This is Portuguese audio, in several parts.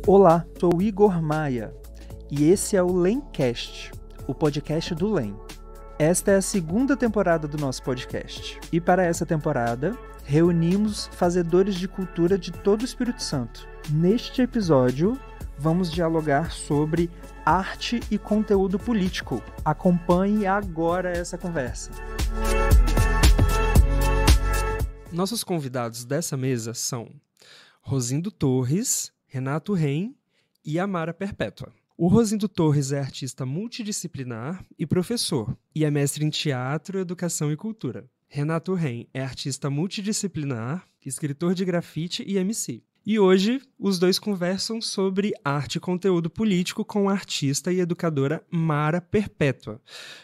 Olá, sou Igor Maia e esse é o Lencast, o podcast do Lem. Esta é a segunda temporada do nosso podcast e para essa temporada reunimos fazedores de cultura de todo o Espírito Santo. Neste episódio vamos dialogar sobre arte e conteúdo político. Acompanhe agora essa conversa. Nossos convidados dessa mesa são Rosindo Torres, Renato Reim e Amara Perpétua. O Rosindo Torres é artista multidisciplinar e professor, e é mestre em teatro, educação e cultura. Renato Reim é artista multidisciplinar, escritor de grafite e MC. E hoje, os dois conversam sobre arte e conteúdo político com a artista e educadora Mara Perpétua.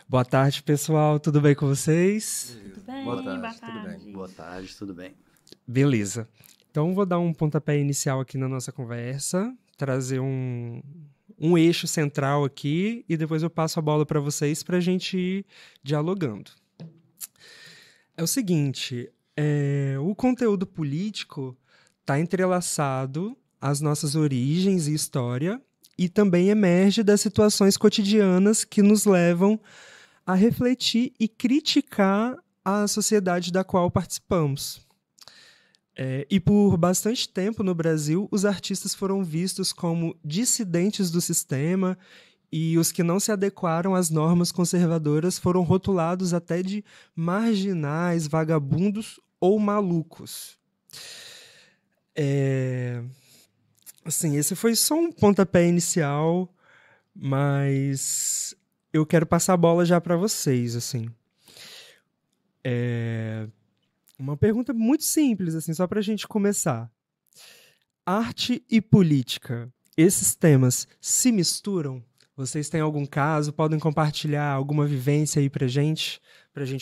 Boa tarde, pessoal. Tudo bem com vocês? Tudo bem, Boa tarde, boa tudo tarde. bem? Boa tarde, tudo bem. Beleza. Então, vou dar um pontapé inicial aqui na nossa conversa, trazer um eixo central aqui e depois eu passo a bola para vocês para a gente ir dialogando. É o seguinte, o conteúdo político está entrelaçado às nossas origens e história e também emerge das situações cotidianas que nos levam a refletir e criticar a sociedade da qual participamos. E por bastante tempo no Brasil, os artistas foram vistos como dissidentes do sistema e os que não se adequaram às normas conservadoras foram rotulados até de marginais, vagabundos ou malucos. Assim, esse foi só um pontapé inicial, mas eu quero passar a bola já para vocês, assim. Uma pergunta muito simples, assim, só para a gente começar. Arte e política, esses temas se misturam? Vocês têm algum caso? Podem compartilhar alguma vivência aí pra gente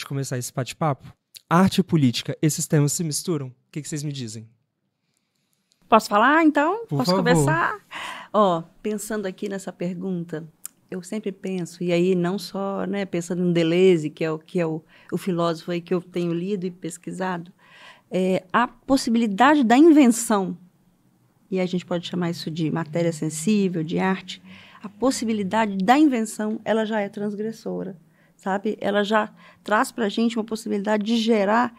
começar esse bate-papo? Arte e política, esses temas se misturam? O que vocês me dizem? Posso falar, então? Por Posso favor. começar? Pensando aqui nessa pergunta, eu sempre penso, e aí não só, pensando em Deleuze, que é o filósofo aí que eu tenho lido e pesquisado, a possibilidade da invenção, e a gente pode chamar isso de matéria sensível, de arte, a possibilidade da invenção, ela já é transgressora, sabe? Ela já traz para a gente uma possibilidade de gerar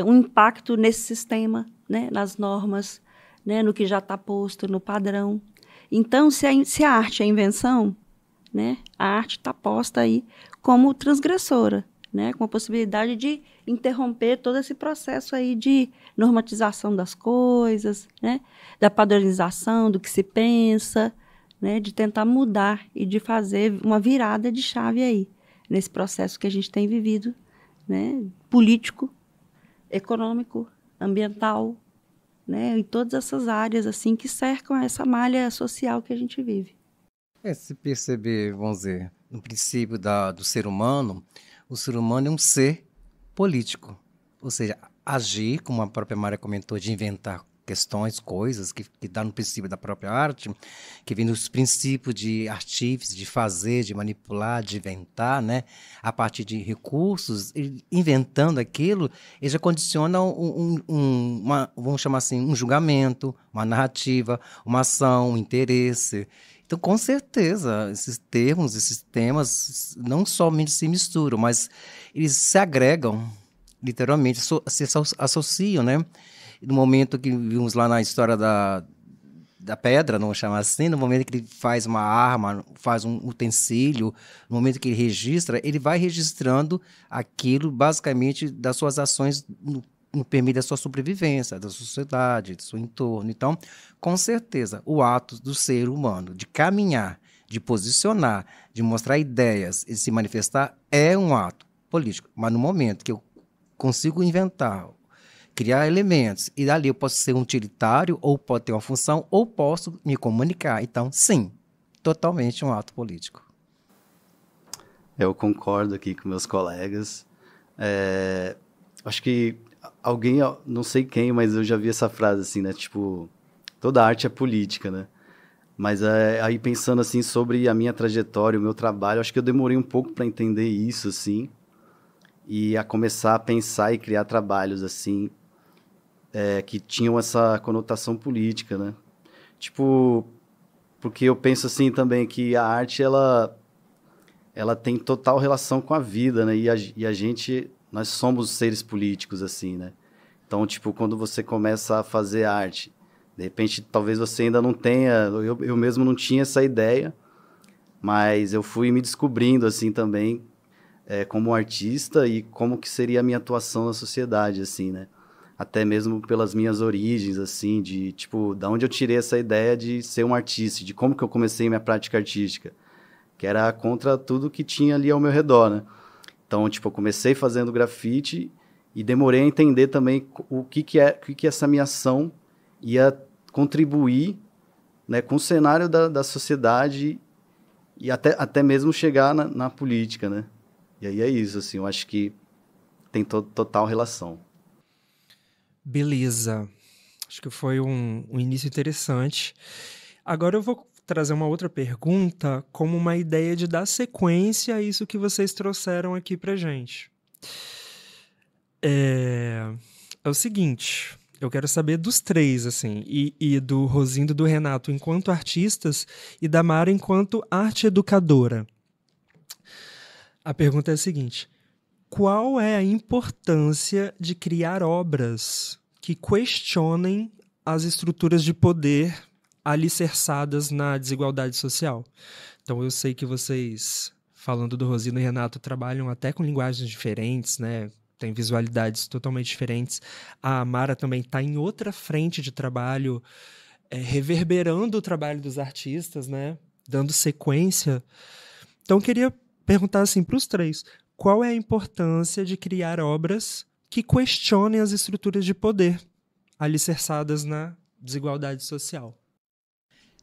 um impacto nesse sistema, né? Nas normas, né? No que já está posto, no padrão. Então, se a arte é invenção, né? A arte está posta aí como transgressora, né? Com a possibilidade de interromper todo esse processo aí de normatização das coisas, né? Da padronização do que se pensa, né? De tentar mudar e de fazer uma virada de chave aí, nesse processo que a gente tem vivido, né? Político, econômico, ambiental, né? Em todas essas áreas assim, que cercam essa malha social que a gente vive. Se perceber, vamos dizer, no princípio do ser humano, o ser humano é um ser político. Ou seja, agir, como a própria Maria comentou, de inventar questões, coisas, que dá no princípio da própria arte, que vem dos princípios de artífice, de fazer, de manipular, de inventar, né? A partir de recursos, inventando aquilo, ele já condiciona vamos chamar assim, um julgamento, uma narrativa, uma ação, um interesse. Então, com certeza, esses temas, não somente se misturam, mas eles se agregam, literalmente, se associam, né? No momento que vimos lá na história da pedra, vamos chamar assim, no momento que ele faz uma arma, faz um utensílio, no momento que ele registra, ele vai registrando aquilo, basicamente, das suas ações no permite da sua sobrevivência, da sociedade, do seu entorno. Então, com certeza, o ato do ser humano de caminhar, de posicionar, de mostrar ideias e se manifestar é um ato político. Mas no momento que eu consigo inventar, criar elementos, e dali eu posso ser um utilitário, ou pode ter uma função, ou posso me comunicar. Então, sim, totalmente um ato político. Eu concordo aqui com meus colegas. Acho que alguém, não sei quem, mas eu já vi essa frase assim, né? Tipo, toda arte é política, né? Mas aí pensando assim sobre a minha trajetória, o meu trabalho, acho que eu demorei um pouco para entender isso, assim, e a começar a pensar e criar trabalhos assim que tinham essa conotação política, né? Tipo, porque eu penso assim também que a arte, ela tem total relação com a vida, né? E a gente, nós somos seres políticos, assim, né? Então, tipo, quando você começa a fazer arte, de repente, talvez você ainda não tenha, eu mesmo não tinha essa ideia, mas eu fui me descobrindo, assim, também, como artista e como que seria a minha atuação na sociedade, assim, né? Até mesmo pelas minhas origens, assim, de, tipo, da onde eu tirei essa ideia de ser um artista, de como que eu comecei minha prática artística, que era contra tudo que tinha ali ao meu redor, né? Então, tipo, eu comecei fazendo grafite e demorei a entender também o que essa minha ação ia contribuir, né, com o cenário da sociedade e até mesmo chegar na política, né? E aí é isso, assim, eu acho que tem total relação. Beleza. Acho que foi um início interessante. Agora eu vou trazer uma outra pergunta como uma ideia de dar sequência a isso que vocês trouxeram aqui pra gente. É o seguinte, eu quero saber dos três, assim, e do Rosindo e do Renato enquanto artistas e da Mara enquanto arte educadora. A pergunta é a seguinte: qual é a importância de criar obras que questionem as estruturas de poder alicerçadas na desigualdade social? Então, eu sei que vocês, falando do Rosindo e Renato, trabalham até com linguagens diferentes, né? Tem visualidades totalmente diferentes. A Mara também está em outra frente de trabalho, reverberando o trabalho dos artistas, né? Dando sequência. Então, eu queria perguntar assim para os três: qual é a importância de criar obras que questionem as estruturas de poder alicerçadas na desigualdade social?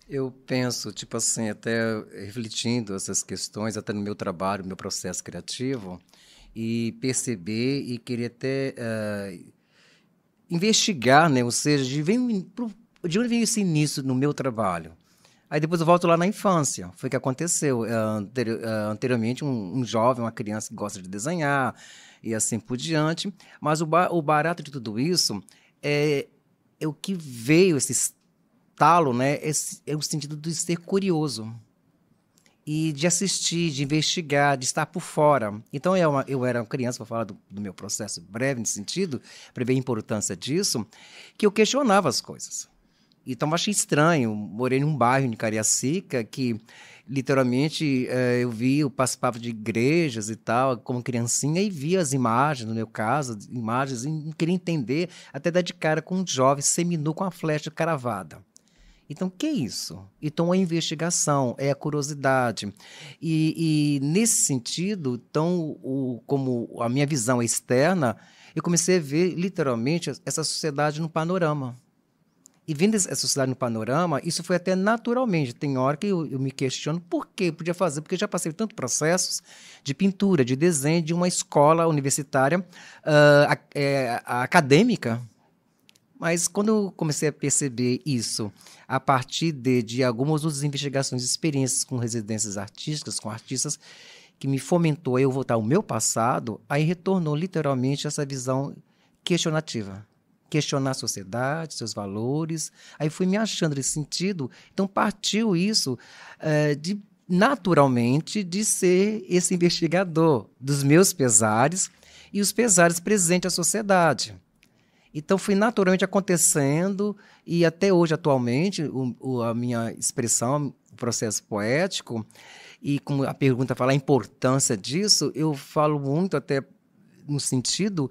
Eu penso, tipo assim, até refletindo essas questões, até no meu trabalho, no meu processo criativo, e perceber e querer até investigar, né? Ou seja, de onde veio esse início no meu trabalho? Aí depois eu volto lá na infância. Foi o que aconteceu. Anteriormente, um jovem, uma criança que gosta de desenhar e assim por diante. Mas o barato de tudo isso é o que veio, esse estalo, né? É o sentido de ser curioso. E de assistir, de investigar, de estar por fora. Então, eu era uma criança, para falar do meu processo breve nesse sentido, para ver a importância disso, que eu questionava as coisas. Então, eu achei estranho. Morei num bairro de Cariacica que, literalmente, eu participava de igrejas e tal, como criancinha, e via as imagens, no meu caso, imagens, e não queria entender, até dar de cara com um jovem seminu com a flecha caravada. Então, o que é isso? Então, é a investigação, é a curiosidade. E nesse sentido, então, como a minha visão é externa, eu comecei a ver, literalmente, essa sociedade no panorama. E vendo essa sociedade no panorama, isso foi até naturalmente. Tem hora que eu me questiono por que eu podia fazer, porque eu já passei tantos processos de pintura, de desenho, de uma escola universitária acadêmica. Mas quando eu comecei a perceber isso, a partir de algumas outras investigações e experiências com residências artísticas, com artistas, que me fomentou a eu voltar ao meu passado, aí retornou literalmente essa visão questionativa. Questionar a sociedade, seus valores. Aí fui me achando nesse sentido. Então partiu isso naturalmente de ser esse investigador dos meus pesares e os pesares presentes à sociedade. Então, foi naturalmente acontecendo e até hoje, atualmente, a minha expressão, o processo poético, e como a pergunta fala a importância disso, eu falo muito até no sentido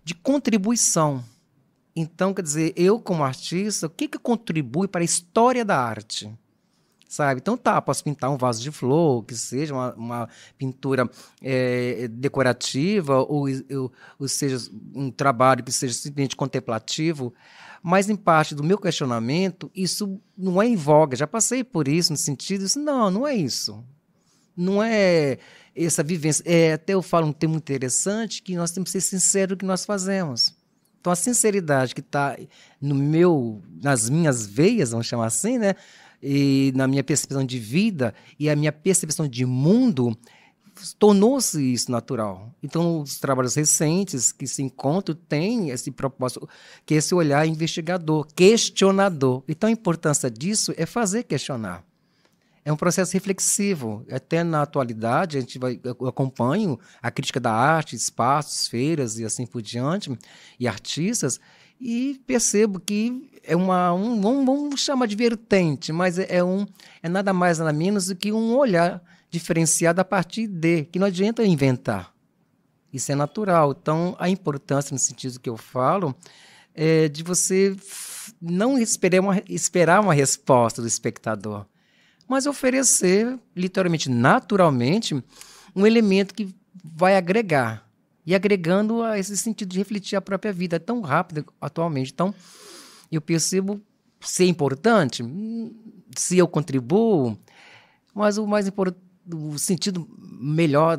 de contribuição. Então, quer dizer, eu como artista, o que contribui para a história da arte? Sabe? Então posso pintar um vaso de flor, que seja uma pintura decorativa, ou seja um trabalho que seja simplesmente contemplativo, mas em parte do meu questionamento, isso não é em voga. Já passei por isso, no sentido, não é isso. Não é essa vivência. Até eu falo um termo interessante, que nós temos que ser sinceros no que nós fazemos. Então, a sinceridade que está nas minhas veias, vamos chamar assim, né? E na minha percepção de vida e a minha percepção de mundo, tornou-se isso natural. Então, os trabalhos recentes que se encontram têm esse propósito, que é esse olhar investigador, questionador. Então, a importância disso é fazer questionar. É um processo reflexivo. Até na atualidade, eu acompanho a crítica da arte, espaços, feiras e assim por diante, e artistas, e percebo que é vamos chamar de vertente, mas é nada mais, nada menos do que um olhar diferenciado a partir que não adianta inventar. Isso é natural. Então, a importância, no sentido que eu falo, é de você não esperar uma resposta do espectador, mas oferecer, literalmente, naturalmente, um elemento que vai agregar. E agregando a esse sentido de refletir a própria vida. É tão rápido atualmente. Então, eu percebo ser importante, se eu contribuo, mas o mais importante, o sentido melhor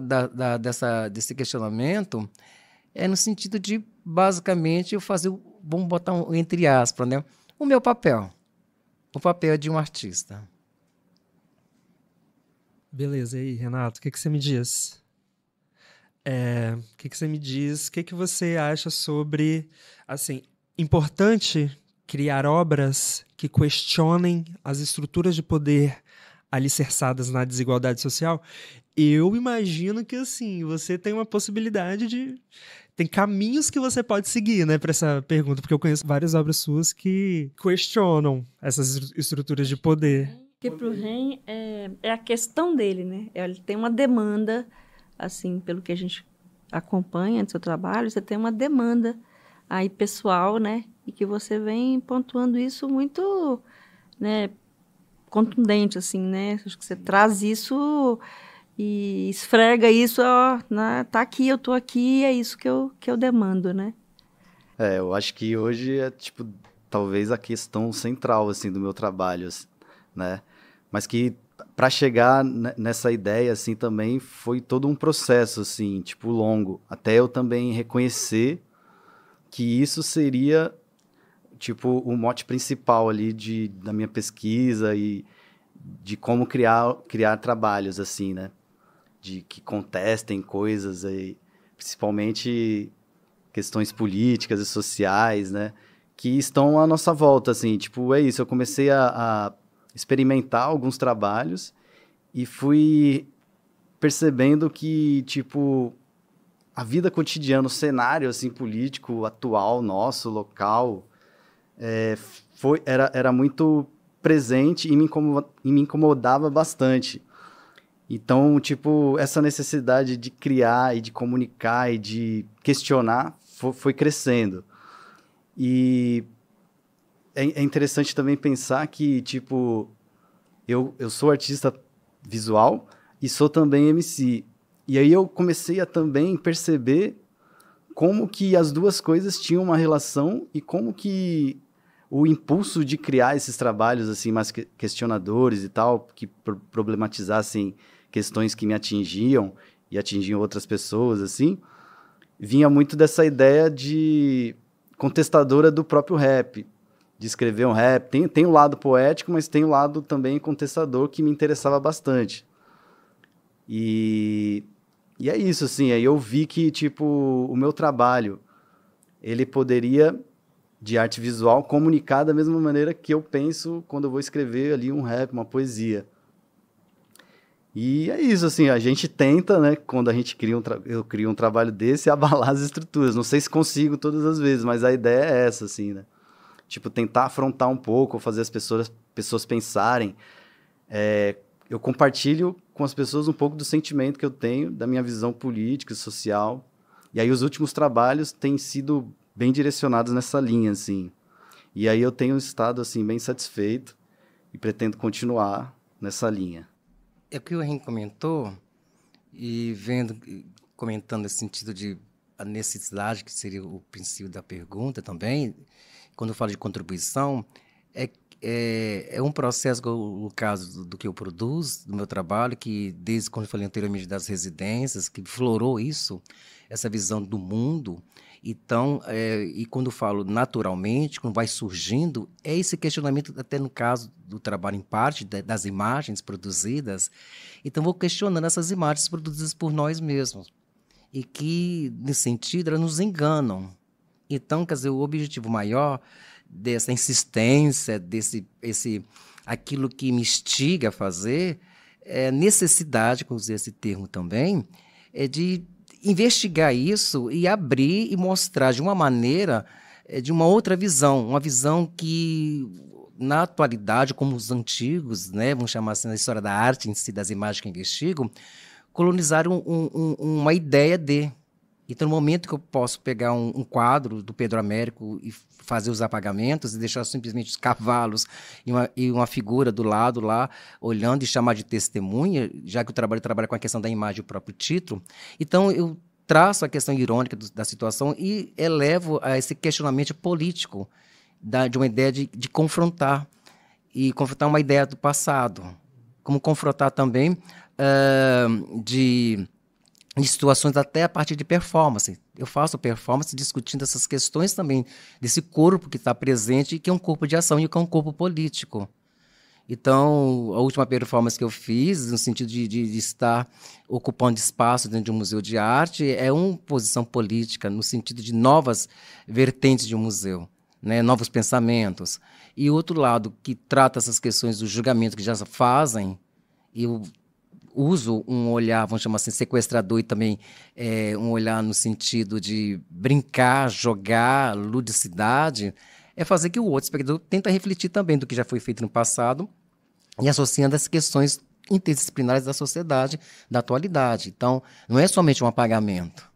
desse questionamento é no sentido de, basicamente, eu fazer, vamos botar entre aspas, né? O meu papel. O papel de um artista. Beleza, e aí, Renato, o que você me diz? O que você me diz? O que você acha sobre, assim, importante criar obras que questionem as estruturas de poder alicerçadas na desigualdade social? Eu imagino que, assim, você tem uma possibilidade de... Tem caminhos que você pode seguir, né, para essa pergunta, porque eu conheço várias obras suas que questionam essas estruturas de poder. Porque para o Ren é a questão dele, né? Ele tem uma demanda, assim, pelo que a gente acompanha no seu trabalho, você tem uma demanda aí pessoal, né? E que você vem pontuando isso muito, né, contundente, assim, né? Acho que você traz isso e esfrega isso, ó, tá aqui, eu tô aqui, é isso que eu demando, né? Eu acho que hoje é, tipo, talvez a questão central, assim, do meu trabalho, né? Mas que para chegar nessa ideia, assim, também foi todo um processo, assim, tipo, longo. Até eu também reconhecer que isso seria, tipo, o mote principal ali da minha pesquisa e de como criar trabalhos, assim, né? De que contestem coisas aí, principalmente questões políticas e sociais, né? Que estão à nossa volta, assim, tipo, é isso. Eu comecei a experimentar alguns trabalhos e fui percebendo que, tipo, a vida cotidiana, o cenário, assim, político atual, nosso, local, era muito presente e me incomodava bastante. Então, tipo, essa necessidade de criar e de comunicar e de questionar foi crescendo. E é interessante também pensar que, tipo, eu sou artista visual e sou também MC. E aí eu comecei a também perceber como que as duas coisas tinham uma relação e como que o impulso de criar esses trabalhos assim mais questionadores e tal, que problematizassem questões que me atingiam e atingiam outras pessoas, assim, vinha muito dessa ideia de contestadora do próprio rap, de escrever um rap. Tem o lado poético, mas tem o lado também contestador que me interessava bastante. E é isso, assim, aí eu vi que, tipo, o meu trabalho, ele poderia, de arte visual, comunicar da mesma maneira que eu penso quando eu vou escrever ali um rap, uma poesia. E é isso, assim, a gente tenta, né, quando a gente eu crio um trabalho desse, abalar as estruturas. Não sei se consigo todas as vezes, mas a ideia é essa, assim, né? Tipo, tentar afrontar um pouco, fazer as pessoas pensarem. Eu compartilho com as pessoas um pouco do sentimento que eu tenho, da minha visão política e social. E aí os últimos trabalhos têm sido bem direcionados nessa linha, assim. E aí eu tenho estado, assim, bem satisfeito e pretendo continuar nessa linha. É o que o Henrique comentou, e comentando nesse sentido de a necessidade, que seria o princípio da pergunta também, quando eu falo de contribuição, é um processo, no caso do que eu produzo, do meu trabalho, que desde quando eu falei anteriormente das residências, que florou isso, essa visão do mundo. Então, e quando eu falo naturalmente, quando vai surgindo, é esse questionamento, até no caso do trabalho em parte, das imagens produzidas. Então, vou questionando essas imagens produzidas por nós mesmos. E que, nesse sentido, elas nos enganam. Então, quer dizer, o objetivo maior dessa insistência, aquilo que me instiga a fazer, necessidade, que eu usei esse termo também, é de investigar isso e abrir e mostrar de uma maneira, de uma outra visão, uma visão que, na atualidade, como os antigos, né, vamos chamar assim, na história da arte em si, das imagens que investigam, colonizaram uma ideia de... Então, no momento que eu posso pegar um quadro do Pedro Américo e fazer os apagamentos e deixar simplesmente os cavalos e uma figura do lado lá, olhando e chamar de testemunha, já que o trabalho trabalha com a questão da imagem, o próprio título, então eu traço a questão irônica da situação e elevo a esse questionamento político de uma ideia de confrontar, e confrontar uma ideia do passado, como confrontar também de situações até a partir de performance. Eu faço performance discutindo essas questões também, desse corpo que está presente, que é um corpo de ação e que é um corpo político. Então, a última performance que eu fiz, no sentido de estar ocupando espaço dentro de um museu de arte, é uma posição política, no sentido de novas vertentes de um museu, né? Novos pensamentos. E o outro lado, que trata essas questões do julgamento que já fazem, eu uso um olhar, vamos chamar assim, sequestrador, e também um olhar no sentido de brincar, jogar, ludicidade, é fazer que o outro espectador tenta refletir também do que já foi feito no passado e associando as questões interdisciplinares da sociedade, da atualidade. Então, não é somente um apagamento.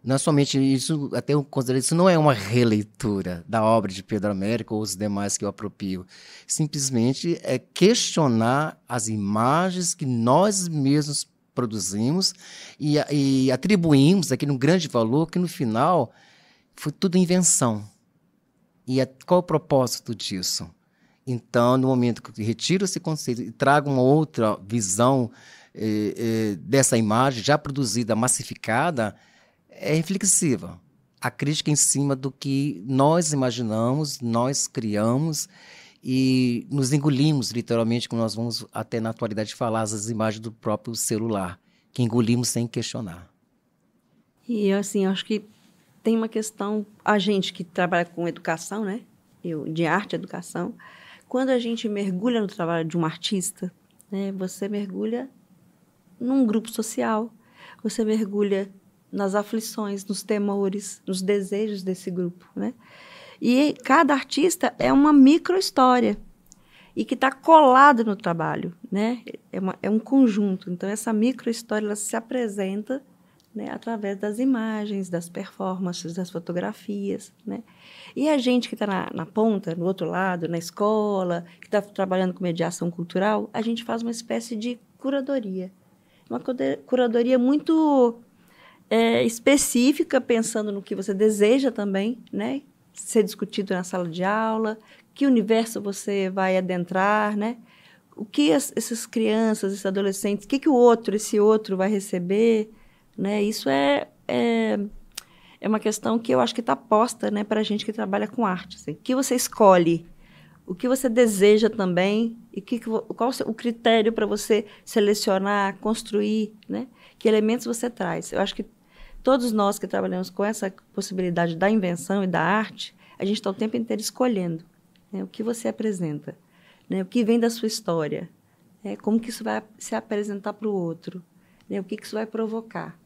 Não é somente isso, até eu considero isso não é uma releitura da obra de Pedro Américo ou os demais que eu apropio. Simplesmente é questionar as imagens que nós mesmos produzimos e atribuímos aquele um grande valor que, no final, foi tudo invenção. E qual é o propósito disso? Então, no momento que eu retiro esse conceito e trago uma outra visão dessa imagem já produzida, massificada, é reflexiva. A crítica em cima do que nós imaginamos, nós criamos e nos engolimos, literalmente, como nós vamos até na atualidade falar, as imagens do próprio celular, que engolimos sem questionar. E, assim, eu acho que tem uma questão, a gente que trabalha com educação, né? Eu, de arte e educação, quando a gente mergulha no trabalho de um artista, né, você mergulha num grupo social, você mergulha nas aflições, nos temores, nos desejos desse grupo, né? E cada artista é uma micro-história e que está colado no trabalho, né? É um conjunto. Então, essa micro-história ela se apresenta, né, através das imagens, das performances, das fotografias, né? E a gente que está na ponta, no outro lado, na escola, que está trabalhando com mediação cultural, a gente faz uma espécie de curadoria. Uma curadoria muito específica, pensando no que você deseja também, né? Ser discutido na sala de aula, que universo você vai adentrar, né? O que essas crianças, esses adolescentes, o que esse outro vai receber, né? Isso é uma questão que eu acho que está posta, né, para a gente que trabalha com arte. Assim. O que você escolhe, o que você deseja também, e qual o critério para você selecionar, construir, né? Que elementos você traz. Eu acho que todos nós que trabalhamos com essa possibilidade da invenção e da arte, a gente está o tempo inteiro escolhendo, né, o que você apresenta, né, o que vem da sua história, né, como que isso vai se apresentar para o outro, né, o que isso vai provocar.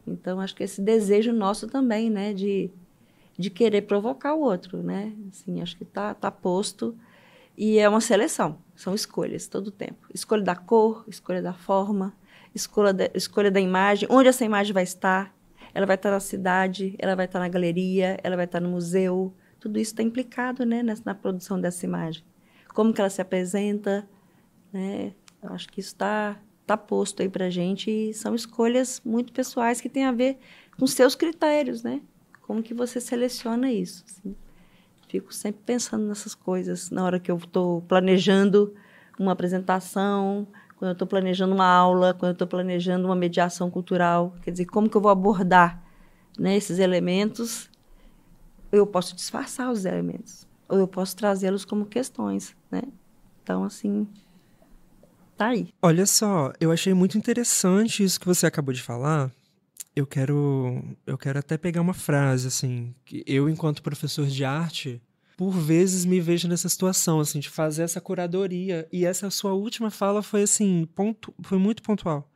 Então, acho que esse desejo nosso também, né, de querer provocar o outro, né, assim, acho que tá posto, e é uma seleção, são escolhas todo o tempo. Escolha da cor, escolha da forma, escolha da imagem, onde essa imagem vai estar. Ela vai estar na cidade, ela vai estar na galeria, ela vai estar no museu. Tudo isso está implicado, né, na produção dessa imagem. Como que ela se apresenta, né? Eu acho que isso está posto aí para a gente e são escolhas muito pessoais que têm a ver com seus critérios, né? Como que você seleciona isso? Assim. Fico sempre pensando nessas coisas na hora que eu estou planejando uma apresentação, quando eu estou planejando uma aula, quando eu estou planejando uma mediação cultural. Quer dizer, como que eu vou abordar, né, esses elementos? Eu posso disfarçar os elementos, ou eu posso trazê-los como questões, né? Então, assim, tá aí. Olha só, eu achei muito interessante isso que você acabou de falar. Eu quero até pegar uma frase, assim, que eu, enquanto professor de arte, por vezes me vejo nessa situação, assim, de fazer essa curadoria. E essa sua última fala foi, assim, foi muito pontual.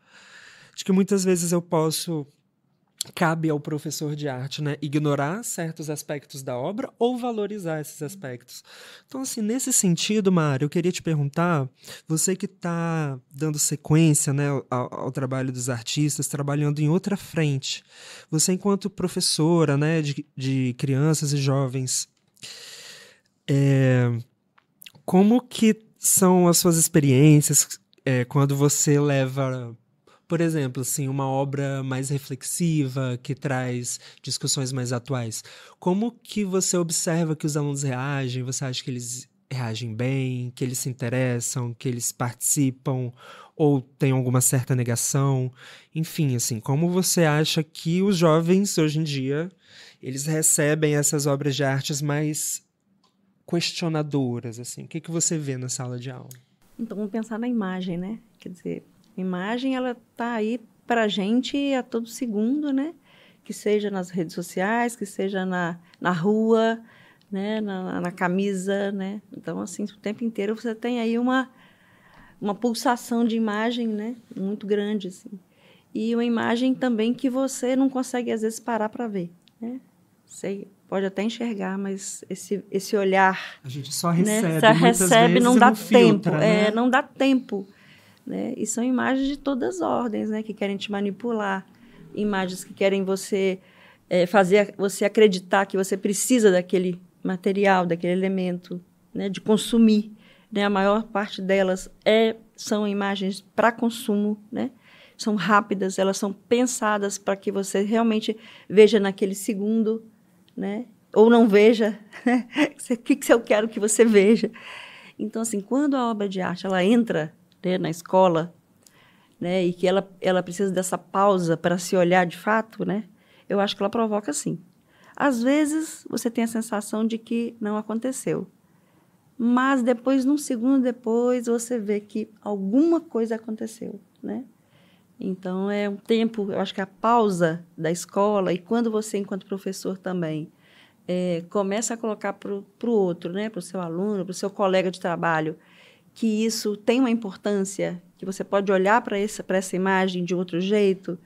De que muitas vezes cabe ao professor de arte, né, ignorar certos aspectos da obra ou valorizar esses aspectos. Então, assim, nesse sentido, Mari, eu queria te perguntar, você que está dando sequência, né, ao trabalho dos artistas, trabalhando em outra frente, você enquanto professora, né, de crianças e jovens, como que são as suas experiências quando você leva, por exemplo, assim, uma obra mais reflexiva, que traz discussões mais atuais? Como que você observa que os alunos reagem? Você acha que eles reagem bem, que eles se interessam, que eles participam, ou tem alguma certa negação? Enfim, assim, como você acha que os jovens, hoje em dia, eles recebem essas obras de artes mais questionadoras, assim? O que você vê na sala de aula? Então, vamos pensar na imagem, né? Quer dizer, a imagem, ela está aí para a gente a todo segundo, né? Que seja nas redes sociais, que seja na rua, né? Na camisa, né? Então, assim, o tempo inteiro você tem aí uma pulsação de imagem, né? Muito grande, assim. E uma imagem também que você não consegue, às vezes, parar para ver, né? Você pode até enxergar, mas esse olhar... A gente só recebe, né? Só recebe, vezes, não dá filtra, tempo. né? Não dá tempo. Né? E são imagens de todas as ordens, né? Que querem te manipular. Imagens que querem fazer você acreditar que você precisa daquele material, daquele elemento, né? De consumir. Né? A maior parte delas são imagens para consumo, né? São rápidas, elas são pensadas para que você realmente veja naquele segundo, né? Ou não veja. Né? O que eu quero que você veja? Então, assim, quando a obra de arte ela entra, né, na escola, né, e que ela precisa dessa pausa para se olhar de fato, né, eu acho que ela provoca, sim. Às vezes, você tem a sensação de que não aconteceu. Mas depois, num segundo depois, você vê que alguma coisa aconteceu, né? Então, é um tempo, eu acho que a pausa da escola, e quando você, enquanto professor também, começa a colocar para o outro, né, para o seu aluno, para o seu colega de trabalho, que isso tem uma importância, que você pode olhar para essa imagem de outro jeito,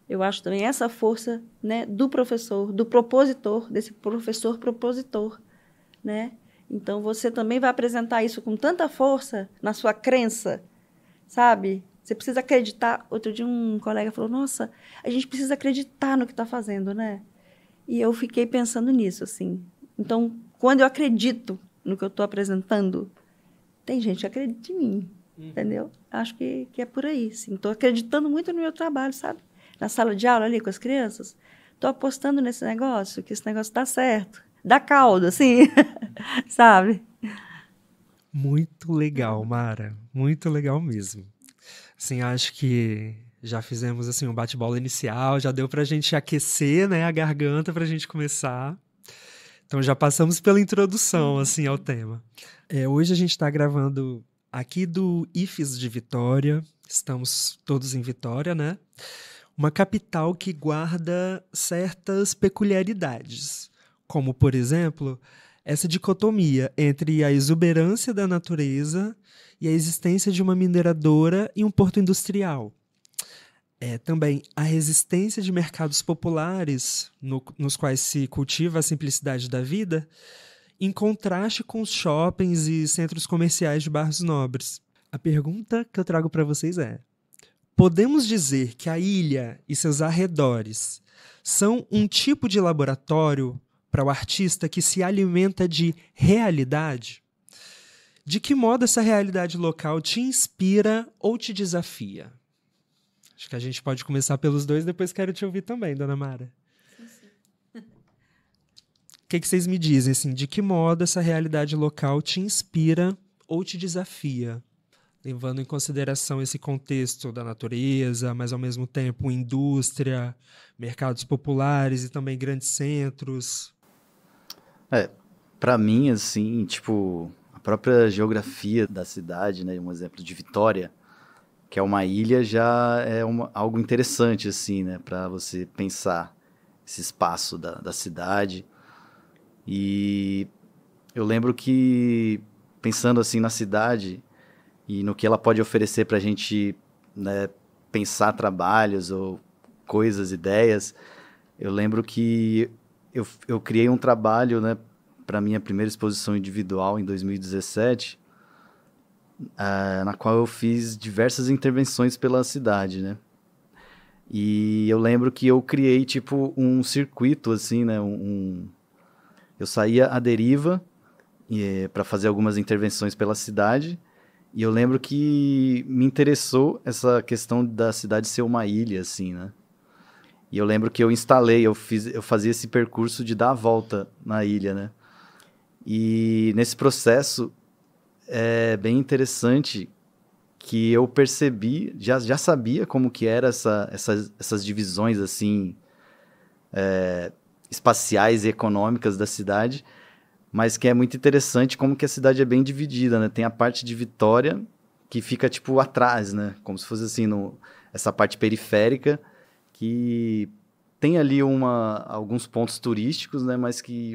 eu acho também essa força, né, do professor, do propositor, desse professor propositor, né? Então, você também vai apresentar isso com tanta força na sua crença, sabe? Você precisa acreditar. Outro dia um colega falou, nossa, a gente precisa acreditar no que está fazendo, né? E eu fiquei pensando nisso, assim. Então, quando eu acredito no que eu estou apresentando, tem gente que acredita em mim, entendeu? Acho que é por aí, sim. Estou acreditando muito no meu trabalho, sabe? Na sala de aula ali com as crianças. Estou apostando nesse negócio, que esse negócio está certo. Dá caldo, assim, sabe? Muito legal, Mara. Muito legal mesmo. Assim, acho que já fizemos assim, um bate-bola inicial, já deu para a gente aquecer, né, a garganta para a gente começar. Então já passamos pela introdução assim, ao tema. Hoje a gente está gravando aqui do IFES de Vitória. Estamos todos em Vitória, né? Uma capital que guarda certas peculiaridades, como, por exemplo, essa dicotomia entre a exuberância da natureza e a existência de uma mineradora e um porto industrial. Também a resistência de mercados populares, nos quais se cultiva a simplicidade da vida, em contraste com os shoppings e centros comerciais de bairros nobres. A pergunta que eu trago para vocês é: podemos dizer que a ilha e seus arredores são um tipo de laboratório para o artista que se alimenta de realidade? De que modo essa realidade local te inspira ou te desafia? Acho que a gente pode começar pelos dois, depois quero te ouvir também, dona Mara. O que vocês me dizem, assim, de que modo essa realidade local te inspira ou te desafia? Levando em consideração esse contexto da natureza, mas ao mesmo tempo indústria, mercados populares e também grandes centros. Para mim, assim, tipo, a própria geografia da cidade, né, um exemplo de Vitória, que é uma ilha, já é algo interessante, assim, né, para você pensar esse espaço da cidade. E eu lembro que, pensando assim na cidade e no que ela pode oferecer para a gente, né, pensar trabalhos ou coisas, ideias, eu lembro que eu criei um trabalho, né, para minha primeira exposição individual em 2017, na qual eu fiz diversas intervenções pela cidade, né? E eu lembro que eu criei, tipo, um circuito, assim, né? Eu saía à deriva para fazer algumas intervenções pela cidade, e eu lembro que me interessou essa questão da cidade ser uma ilha, assim, né? E eu lembro que eu fazia esse percurso de dar a volta na ilha, né? E nesse processo é bem interessante que eu percebi, já sabia como que eram essas divisões, assim, espaciais e econômicas da cidade, mas que é muito interessante como que a cidade é bem dividida, né? Tem a parte de Vitória, que fica, tipo, atrás, né? Como se fosse, assim, essa parte periférica, que tem ali alguns pontos turísticos, né? Mas que,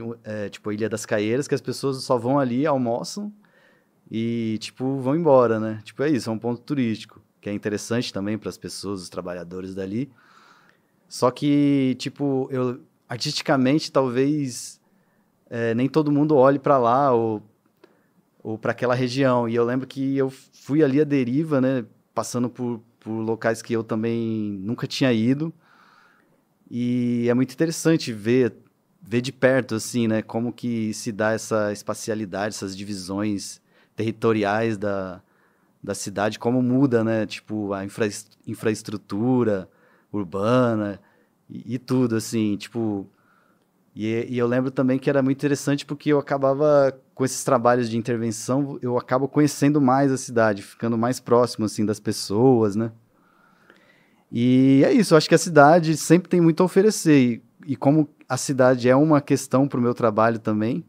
tipo, a Ilha das Caieiras, que as pessoas só vão ali, almoçam e, tipo, vão embora, né? Tipo, é isso, é um ponto turístico, que é interessante também para as pessoas, os trabalhadores dali. Só que, tipo, artisticamente, talvez nem todo mundo olhe para lá ou para aquela região. E eu lembro que eu fui ali à deriva, né? Passando por locais que eu também nunca tinha ido. E é muito interessante ver de perto, assim, né? Como que se dá essa espacialidade, essas divisões territoriais da cidade, como muda, né? Tipo, a infraestrutura urbana e tudo, assim, tipo... E eu lembro também que era muito interessante porque eu acabava, com esses trabalhos de intervenção, eu acabo conhecendo mais a cidade, ficando mais próximo, assim, das pessoas, né? E é isso, eu acho que a cidade sempre tem muito a oferecer. E como a cidade é uma questão para o meu trabalho também,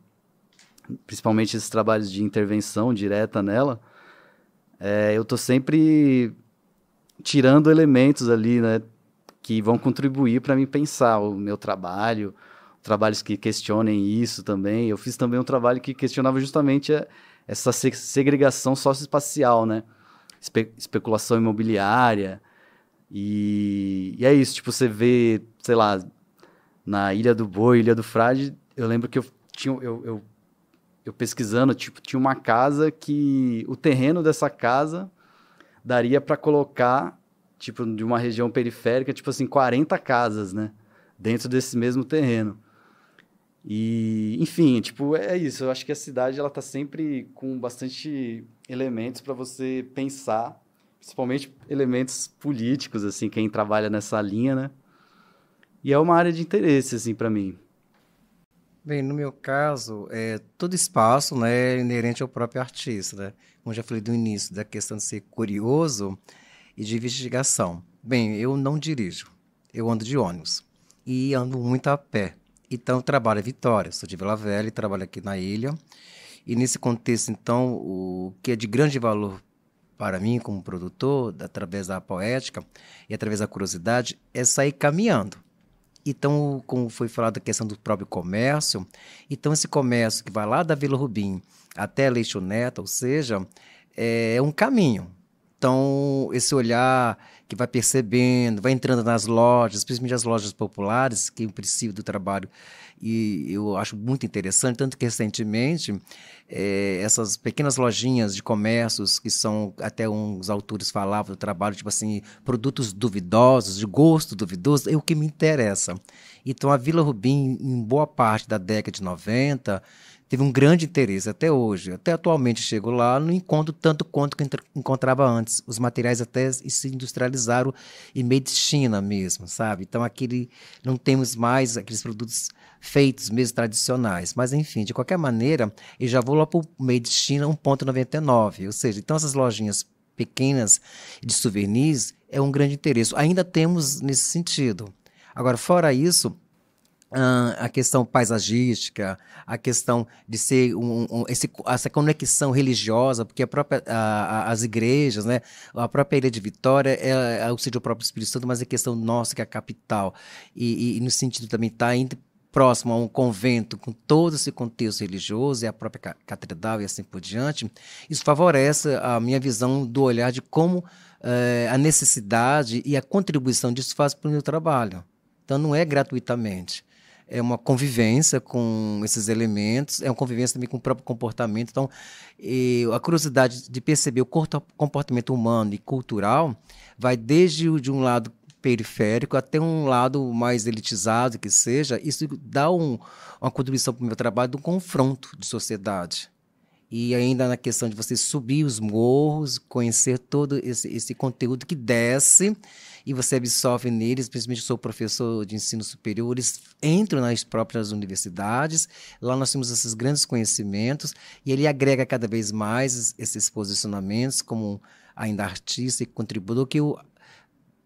principalmente esses trabalhos de intervenção direta nela, eu estou sempre tirando elementos ali, né, que vão contribuir para mim pensar o meu trabalho, trabalhos que questionem isso também. Eu fiz também um trabalho que questionava justamente essa segregação socioespacial, né, especulação imobiliária. E é isso, tipo, você vê, sei lá, na Ilha do Boi, Ilha do Frade, eu lembro que eu pesquisando, tipo, tinha uma casa que o terreno dessa casa daria para colocar, tipo, de uma região periférica, tipo assim, 40 casas, né, dentro desse mesmo terreno. E, enfim, tipo, é isso, eu acho que a cidade, ela tá sempre com bastante elementos para você pensar, principalmente elementos políticos, assim, quem trabalha nessa linha, né? E é uma área de interesse, assim, para mim. Bem, no meu caso, todo espaço, né, é inerente ao próprio artista, né? Como eu já falei do início, da questão de ser curioso e de investigação. Bem, eu não dirijo, eu ando de ônibus e ando muito a pé. Então, eu trabalho em Vitória, sou de Vila Velha e trabalho aqui na ilha. E nesse contexto, então, o que é de grande valor para mim, como produtor, através da poética e através da curiosidade, é sair caminhando. Então, como foi falado a questão do próprio comércio, então esse comércio que vai lá da Vila Rubim até Leixo-Neto, ou seja, é um caminho. Então, esse olhar que vai percebendo, vai entrando nas lojas, principalmente as lojas populares, que é o princípio do trabalho, e eu acho muito interessante, tanto que recentemente essas pequenas lojinhas de comércios, que são, até uns autores falavam do trabalho, tipo assim, produtos duvidosos, de gosto duvidoso, é o que me interessa. Então, a Vila Rubim, em boa parte da década de 90, teve um grande interesse até hoje. Até atualmente chego lá, não encontro tanto quanto que encontrava antes. Os materiais até se industrializaram e made in China mesmo, sabe? Então, não temos mais aqueles produtos feitos mesmo tradicionais. Mas, enfim, de qualquer maneira, eu já vou lá para o made in China 1,99. Ou seja, então essas lojinhas pequenas de souvenirs é um grande interesse. Ainda temos nesse sentido. Agora, fora isso, a questão paisagística, a questão de ser essa conexão religiosa, porque as igrejas, né, a própria Ilha de Vitória é o sítio do próprio Espírito Santo, mas é questão nossa, que é a capital, e no sentido também está entre próximo a um convento com todo esse contexto religioso e a própria catedral e assim por diante, isso favorece a minha visão do olhar de como a necessidade e a contribuição disso faz para o meu trabalho. Então, não é gratuitamente. É uma convivência com esses elementos, é uma convivência também com o próprio comportamento. Então, a curiosidade de perceber o comportamento humano e cultural vai desde de um lado periférico até um lado mais elitizado que seja. Isso dá uma contribuição para o meu trabalho de um confronto de sociedade. E ainda na questão de você subir os morros, conhecer todo esse conteúdo que desce e você absorve neles, principalmente eu sou professor de ensino superior, eles entram nas próprias universidades, lá nós temos esses grandes conhecimentos e ele agrega cada vez mais esses posicionamentos como ainda artista e contribuidor que eu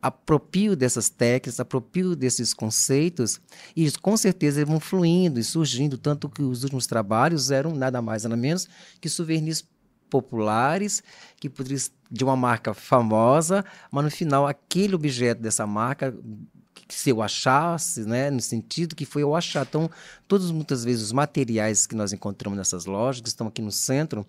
apropio dessas técnicas, apropio desses conceitos e com certeza eles vão fluindo e surgindo, tanto que os últimos trabalhos eram nada mais nada menos que souvenirs populares, que poderiam de uma marca famosa, mas no final aquele objeto dessa marca, que se eu achasse, né, no sentido que foi eu achar. Então, muitas vezes os materiais que nós encontramos nessas lojas, que estão aqui no centro,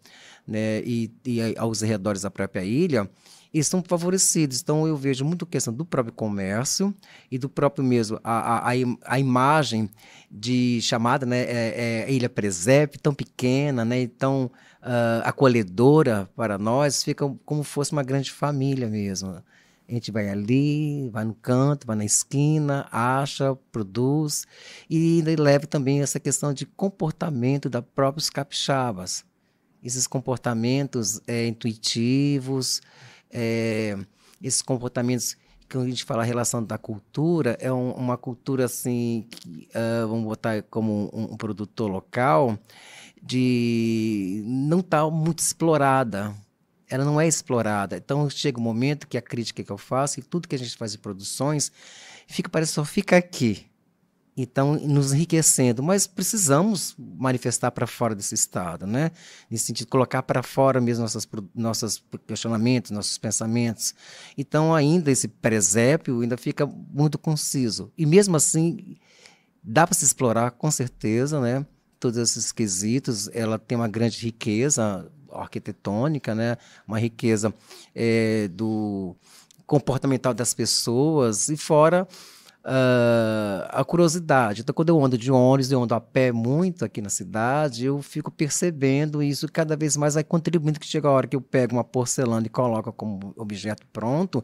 né, e aos arredores da própria ilha, eles estão favorecidos. Então, eu vejo muito questão do próprio comércio e do próprio mesmo, a imagem de chamada, né, ilha presépio, tão pequena, né, tão acolhedora para nós, fica como fosse uma grande família mesmo. A gente vai ali, vai no canto, vai na esquina, acha, produz e ainda leva também essa questão de comportamento da próprios capixabas. Esses comportamentos intuitivos, esses comportamentos que a gente fala a relação da cultura, é uma cultura assim, que, vamos botar como um produtor local, de não estar muito explorada. Ela não é explorada. Então chega um momento que a crítica que eu faço, e tudo que a gente faz de produções, parece só fica aqui. Então, nos enriquecendo, mas precisamos manifestar para fora desse estado, né? Nesse sentido, colocar para fora mesmo nossos questionamentos, nossos pensamentos. Então, ainda esse presépio ainda fica muito conciso. E mesmo assim, dá para se explorar, com certeza, né? Todos esses quesitos, ela tem uma grande riqueza arquitetônica, né? Uma riqueza do comportamental das pessoas e fora a curiosidade. Então, quando eu ando de ônibus, eu ando a pé muito aqui na cidade, eu fico percebendo isso cada vez mais, vai contribuindo, que chega a hora que eu pego uma porcelana e coloco como objeto pronto,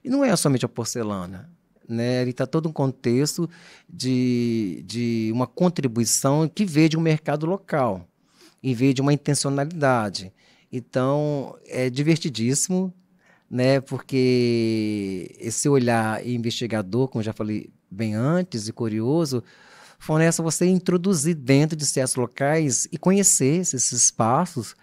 e não é somente a porcelana, né? Ele está todo um contexto de uma contribuição que veio de um mercado local e veio de uma intencionalidade. Então, é divertidíssimo, né? Porque esse olhar investigador, como eu já falei bem antes, e curioso, fornece a você introduzir dentro de certos locais e conhecer esses espaços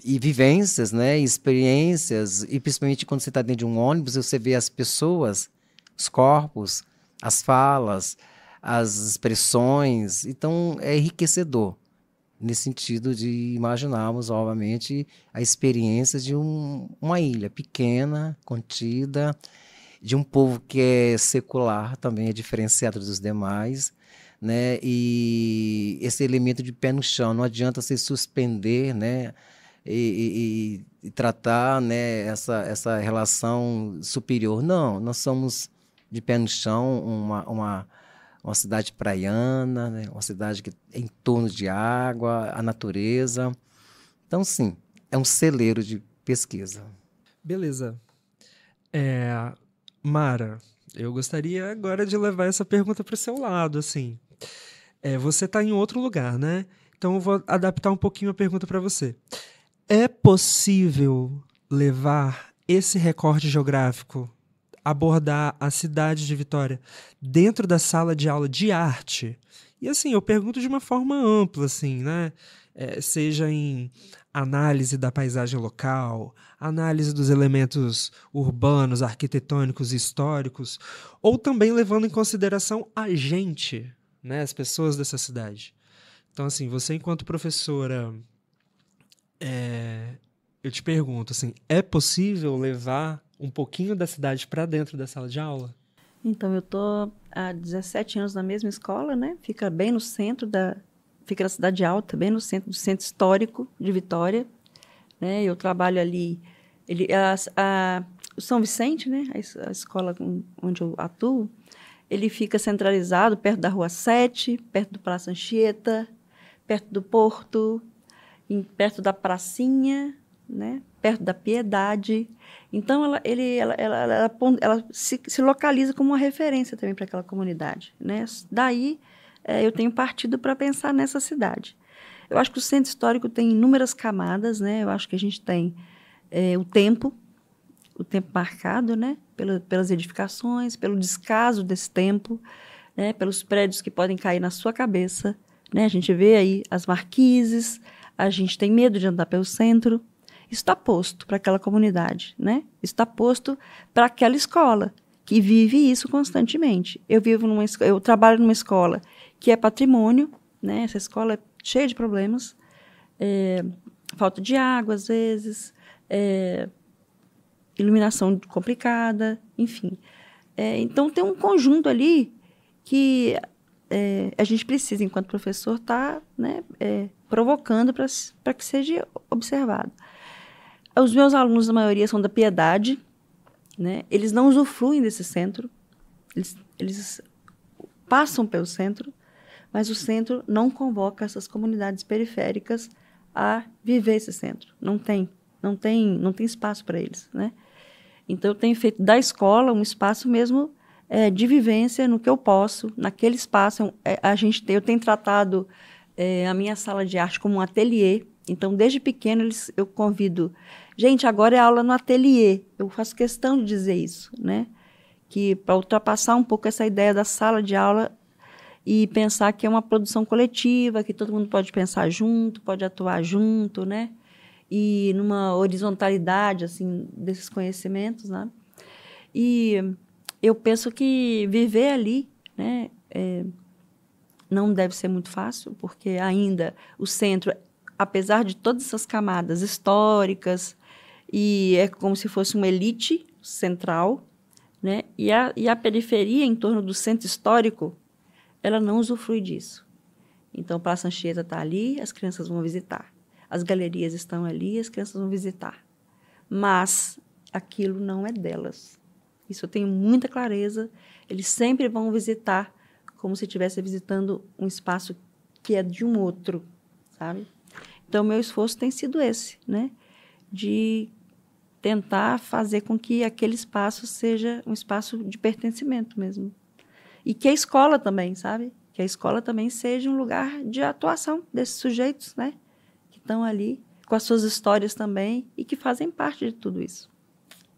e vivências, né? Experiências, e principalmente quando você está dentro de um ônibus, você vê as pessoas, os corpos, as falas, as expressões. Então, é enriquecedor. Nesse sentido de imaginarmos, obviamente, a experiência de uma ilha pequena, contida, de um povo que é secular, também é diferenciado dos demais, né? E esse elemento de pé no chão, não adianta se suspender, né? E tratar, né, essa relação superior. Não, nós somos de pé no chão, uma cidade praiana, né? Uma cidade que é em torno de água, a natureza. Então, sim, é um celeiro de pesquisa. Beleza. Mara, eu gostaria agora de levar essa pergunta para o seu lado, assim. Você está em outro lugar, né? Então, eu vou adaptar um pouquinho a pergunta para você. É possível levar esse recorte geográfico, abordar a cidade de Vitória dentro da sala de aula de arte? E assim, eu pergunto de uma forma ampla, assim, né? Seja em análise da paisagem local, análise dos elementos urbanos, arquitetônicos e históricos, ou também levando em consideração a gente, né? As pessoas dessa cidade. Então, assim, você enquanto professora, eu te pergunto, assim, é possível levar um pouquinho da cidade para dentro da sala de aula? Então, eu estou há 17 anos na mesma escola, né? Fica bem no centro fica na Cidade Alta, bem no centro do centro histórico de Vitória, né? Eu trabalho ali, o São Vicente, né? A escola onde eu atuo, ele fica centralizado perto da Rua 7, perto do Praça Anchieta, perto do Porto, perto da Pracinha, né? Perto da Piedade. Então, ela se localiza como uma referência também para aquela comunidade, né? Daí, eu tenho partido para pensar nessa cidade. Eu acho que o centro histórico tem inúmeras camadas, né? Eu acho que a gente tem o tempo marcado, né? Pelas edificações, pelo descaso desse tempo, né? Pelos prédios que podem cair na sua cabeça, né? A gente vê aí as marquises, a gente tem medo de andar pelo centro. Isso está posto para aquela comunidade, né? Isso está posto para aquela escola que vive isso constantemente. Eu trabalho numa escola que é patrimônio, né? Essa escola é cheia de problemas, falta de água às vezes, iluminação complicada, enfim. Então tem um conjunto ali que a gente precisa, enquanto professor, estar provocando para que seja observado. Os meus alunos, a maioria, são da Piedade, né? Eles não usufruem desse centro, eles passam pelo centro, mas o centro não convoca essas comunidades periféricas a viver esse centro. Não tem espaço para eles, né? Então, eu tenho feito da escola um espaço mesmo de vivência no que eu posso, naquele espaço. Eu tenho tratado a minha sala de arte como um ateliê. Então, desde pequeno, eu convido... Gente, agora é aula no ateliê. Eu faço questão de dizer isso, né? Que para ultrapassar um pouco essa ideia da sala de aula e pensar que é uma produção coletiva, que todo mundo pode pensar junto, pode atuar junto, né? E numa horizontalidade, assim, desses conhecimentos, né? E eu penso que viver ali, né, não deve ser muito fácil, porque ainda o centro, apesar de todas essas camadas históricas, e é como se fosse uma elite central, né? E a periferia em torno do centro histórico, ela não usufrui disso. Então, Praça Anchieta está ali, as crianças vão visitar. As galerias estão ali, as crianças vão visitar. Mas aquilo não é delas. Isso eu tenho muita clareza. Eles sempre vão visitar como se estivesse visitando um espaço que é de um outro, sabe? Então, meu esforço tem sido esse, né? De tentar fazer com que aquele espaço seja um espaço de pertencimento mesmo. E que a escola também, sabe? Que a escola também seja um lugar de atuação desses sujeitos, né? Que estão ali com as suas histórias também e que fazem parte de tudo isso.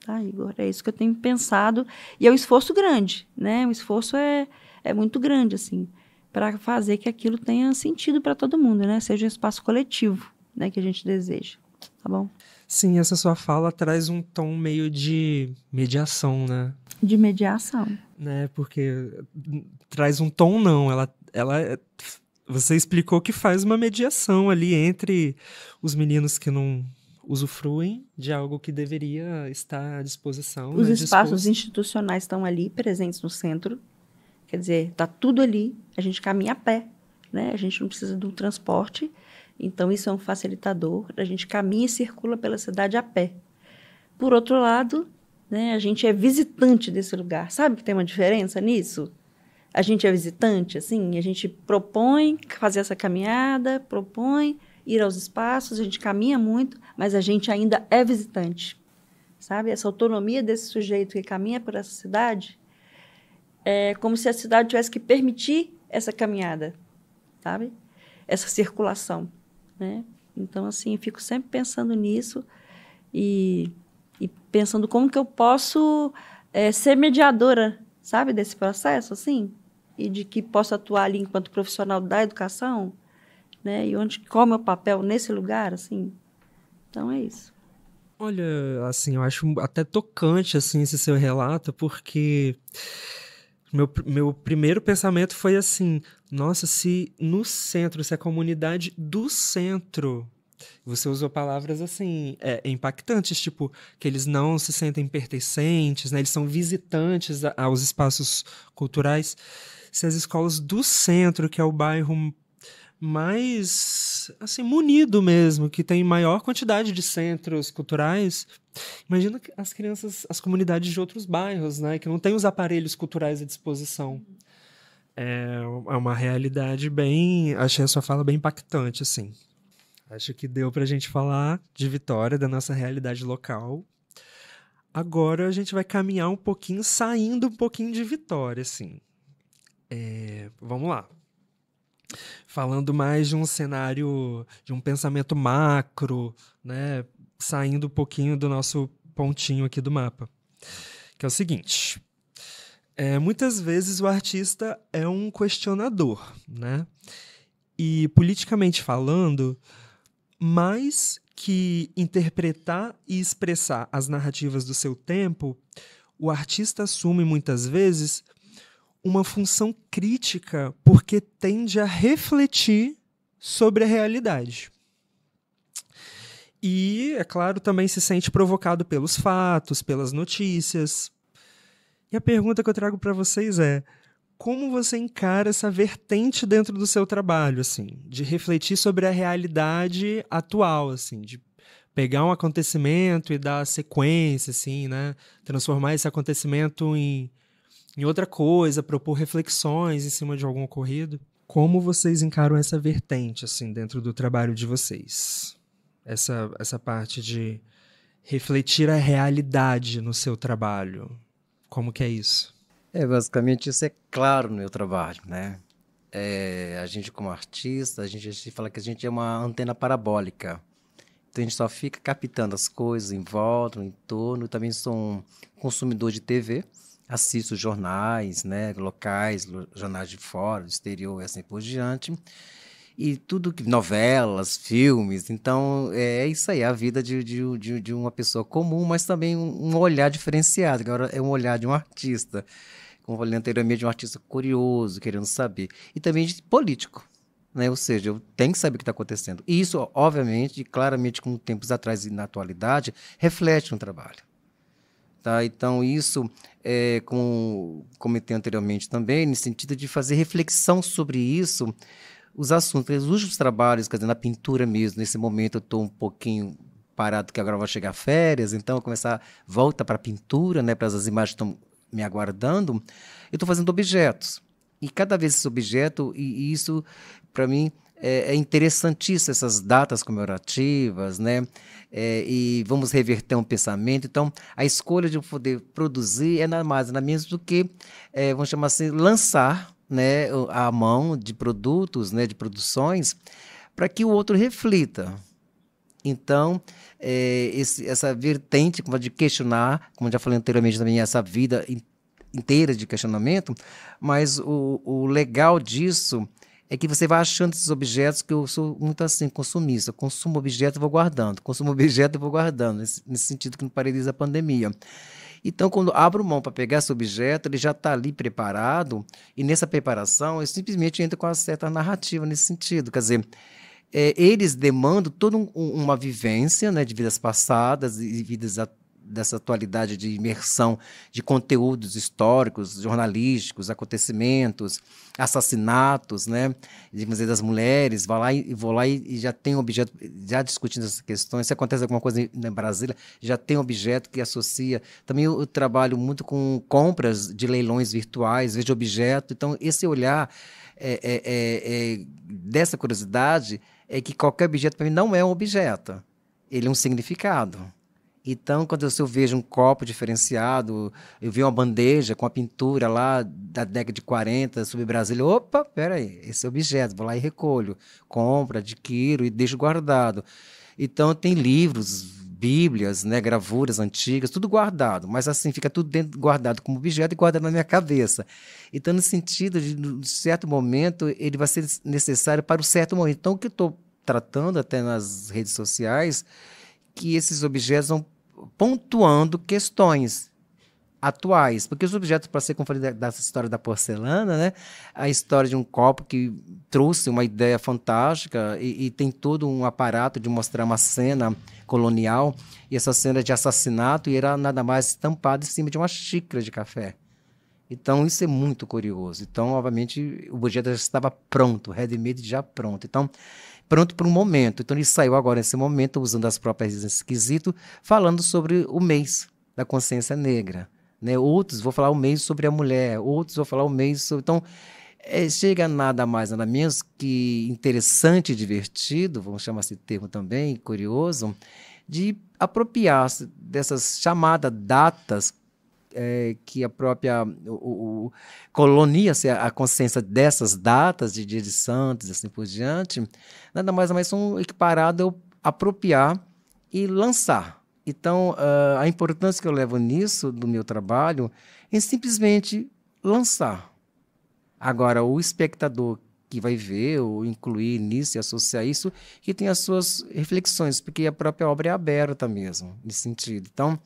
Tá, Igor? É isso que eu tenho pensado. E é um esforço grande, né? O esforço é muito grande, assim, para fazer que aquilo tenha sentido para todo mundo, né? Seja um espaço coletivo, né, que a gente deseja. Tá bom? Sim, essa sua fala traz um tom meio de mediação, né? De mediação. Né, porque traz um tom, não. Você explicou que faz uma mediação ali entre os meninos que não usufruem de algo que deveria estar à disposição. Os né, espaços institucionais estão ali, presentes no centro. Quer dizer, está tudo ali. A gente caminha a pé, né? A gente não precisa de um transporte. Então, isso é um facilitador. A gente caminha e circula pela cidade a pé. Por outro lado, né, a gente é visitante desse lugar. Sabe que tem uma diferença nisso? A gente é visitante, assim, a gente propõe fazer essa caminhada, propõe ir aos espaços, a gente caminha muito, mas a gente ainda é visitante. Sabe? Essa autonomia desse sujeito que caminha por essa cidade é como se a cidade tivesse que permitir essa caminhada, sabe? Essa circulação, né? Então, assim, eu fico sempre pensando nisso e pensando como que eu posso ser mediadora, sabe, desse processo, assim, e de que posso atuar ali enquanto profissional da educação, né? E qual é o meu papel nesse lugar, assim. Então, é isso. Olha, assim, eu acho até tocante, assim, esse seu relato, porque meu primeiro pensamento foi assim, nossa, se no centro, se a comunidade do centro Você usou palavras assim, impactantes, tipo, que eles não se sentem pertencentes, né? Eles são visitantes aos espaços culturais. Se as escolas do centro, que é o bairro mais, assim, munido mesmo, que tem maior quantidade de centros culturais, imagina as crianças, as comunidades de outros bairros, né? Que não têm os aparelhos culturais à disposição. É uma realidade bem... Achei a sua fala bem impactante, assim. Acho que deu pra gente falar de Vitória, da nossa realidade local. Agora a gente vai caminhar um pouquinho, saindo um pouquinho de Vitória, assim. Vamos lá. Falando mais de um cenário, de um pensamento macro, né? Saindo um pouquinho do nosso pontinho aqui do mapa. Que é o seguinte... muitas vezes o artista é um questionador, né? E, politicamente falando, mais que interpretar e expressar as narrativas do seu tempo, o artista assume, muitas vezes, uma função crítica porque tende a refletir sobre a realidade. E, é claro, também se sente provocado pelos fatos, pelas notícias. E a pergunta que eu trago para vocês é: como você encara essa vertente dentro do seu trabalho, assim, de refletir sobre a realidade atual, assim, de pegar um acontecimento e dar sequência, assim, né? Transformar esse acontecimento em outra coisa, propor reflexões em cima de algum ocorrido. Como vocês encaram essa vertente, assim, dentro do trabalho de vocês? Essa parte de refletir a realidade no seu trabalho. Como que é isso? Basicamente isso é claro no meu trabalho, né? A gente como artista, a gente fala que a gente é uma antena parabólica. Então a gente só fica captando as coisas em volta, no entorno. Eu também sou um consumidor de TV, assisto jornais, né, locais, jornais de fora, do exterior e assim por diante. E tudo que novelas, filmes, então é isso aí, a vida de uma pessoa comum, mas também um olhar diferenciado, agora é um olhar de um artista, como eu falei anteriormente, de um artista curioso, querendo saber, e também de político, né? Ou seja, eu tenho que saber o que está acontecendo. E isso, obviamente, e claramente, como tempos atrás e na atualidade, reflete no trabalho. Tá? Então, isso, como comentei anteriormente também, no sentido de fazer reflexão sobre isso, os assuntos, os últimos trabalhos, quer dizer, na pintura mesmo, nesse momento eu estou um pouquinho parado, que agora vou chegar férias, então eu começar, volta para a pintura, né, para as imagens que estão me aguardando, eu estou fazendo objetos. E cada vez esse objeto, e isso, para mim, é interessantíssimo, essas datas comemorativas, né? E vamos reverter um pensamento. Então, a escolha de poder produzir é nada mais, nada menos do que, vamos chamar assim, lançar, né, a mão de produtos, né, de produções, para que o outro reflita. Então, essa vertente de questionar, como já falei anteriormente também, essa vida inteira de questionamento, mas o legal disso é que você vai achando esses objetos, que eu sou muito assim, consumista. Eu consumo objeto e vou guardando, consumo objeto e vou guardando, nesse sentido que não parei desde a pandemia. Então, quando abro mão para pegar esse objeto, ele já está ali preparado, e nessa preparação eu simplesmente entro com uma certa narrativa nesse sentido. Quer dizer, eles demandam toda uma vivência, né, de vidas passadas e vidas dessa atualidade de imersão de conteúdos históricos, jornalísticos, acontecimentos, assassinatos, né, dizer, das mulheres. Vou lá e já tem um objeto, já discutindo essas questões. Se acontece alguma coisa em Brasília, já tem um objeto que associa. Também eu trabalho muito com compras de leilões virtuais, vejo objeto. Então, esse olhar dessa curiosidade é que qualquer objeto para mim não é um objeto, ele é um significado. Então, quando eu vejo um copo diferenciado, eu vi uma bandeja com a pintura lá da década de 40 sobre Brasília, opa, peraí, esse é objeto, vou lá e recolho, compro, adquiro e deixo guardado. Então, tem livros, bíblias, né, gravuras antigas, tudo guardado, mas assim, fica tudo guardado como objeto e guardado na minha cabeça. Então, no sentido de, num certo momento, ele vai ser necessário para um certo momento. Então, o que eu estou tratando até nas redes sociais, que esses objetos vão pontuando questões. atuais, porque os objetos, para ser, como eu falei dessa história da porcelana, né, a história de um copo que trouxe uma ideia fantástica e tem todo um aparato de mostrar uma cena colonial, e essa cena de assassinato e era nada mais estampado em cima de uma xícara de café. Então, isso é muito curioso. Então, obviamente, o objeto já estava pronto, ready-made já pronto. Então, pronto para um momento. Então, ele saiu agora nesse momento, usando as próprias esquisito, falando sobre o mês da consciência negra. Né? Outros vão falar o mês sobre a mulher, outros vão falar o mês sobre... Então, chega nada mais, nada menos que interessante e divertido, vamos chamar esse termo também, curioso, de apropriar-se dessas chamadas datas que a própria colonia-se a consciência dessas datas de dia de santos e assim por diante, nada mais ou menos são equiparados ao apropriar e lançar. Então, a importância que eu levo nisso, do meu trabalho, é simplesmente lançar. Agora, o espectador que vai ver ou incluir nisso e associar isso, que tem as suas reflexões, porque a própria obra é aberta mesmo, nesse sentido. Então,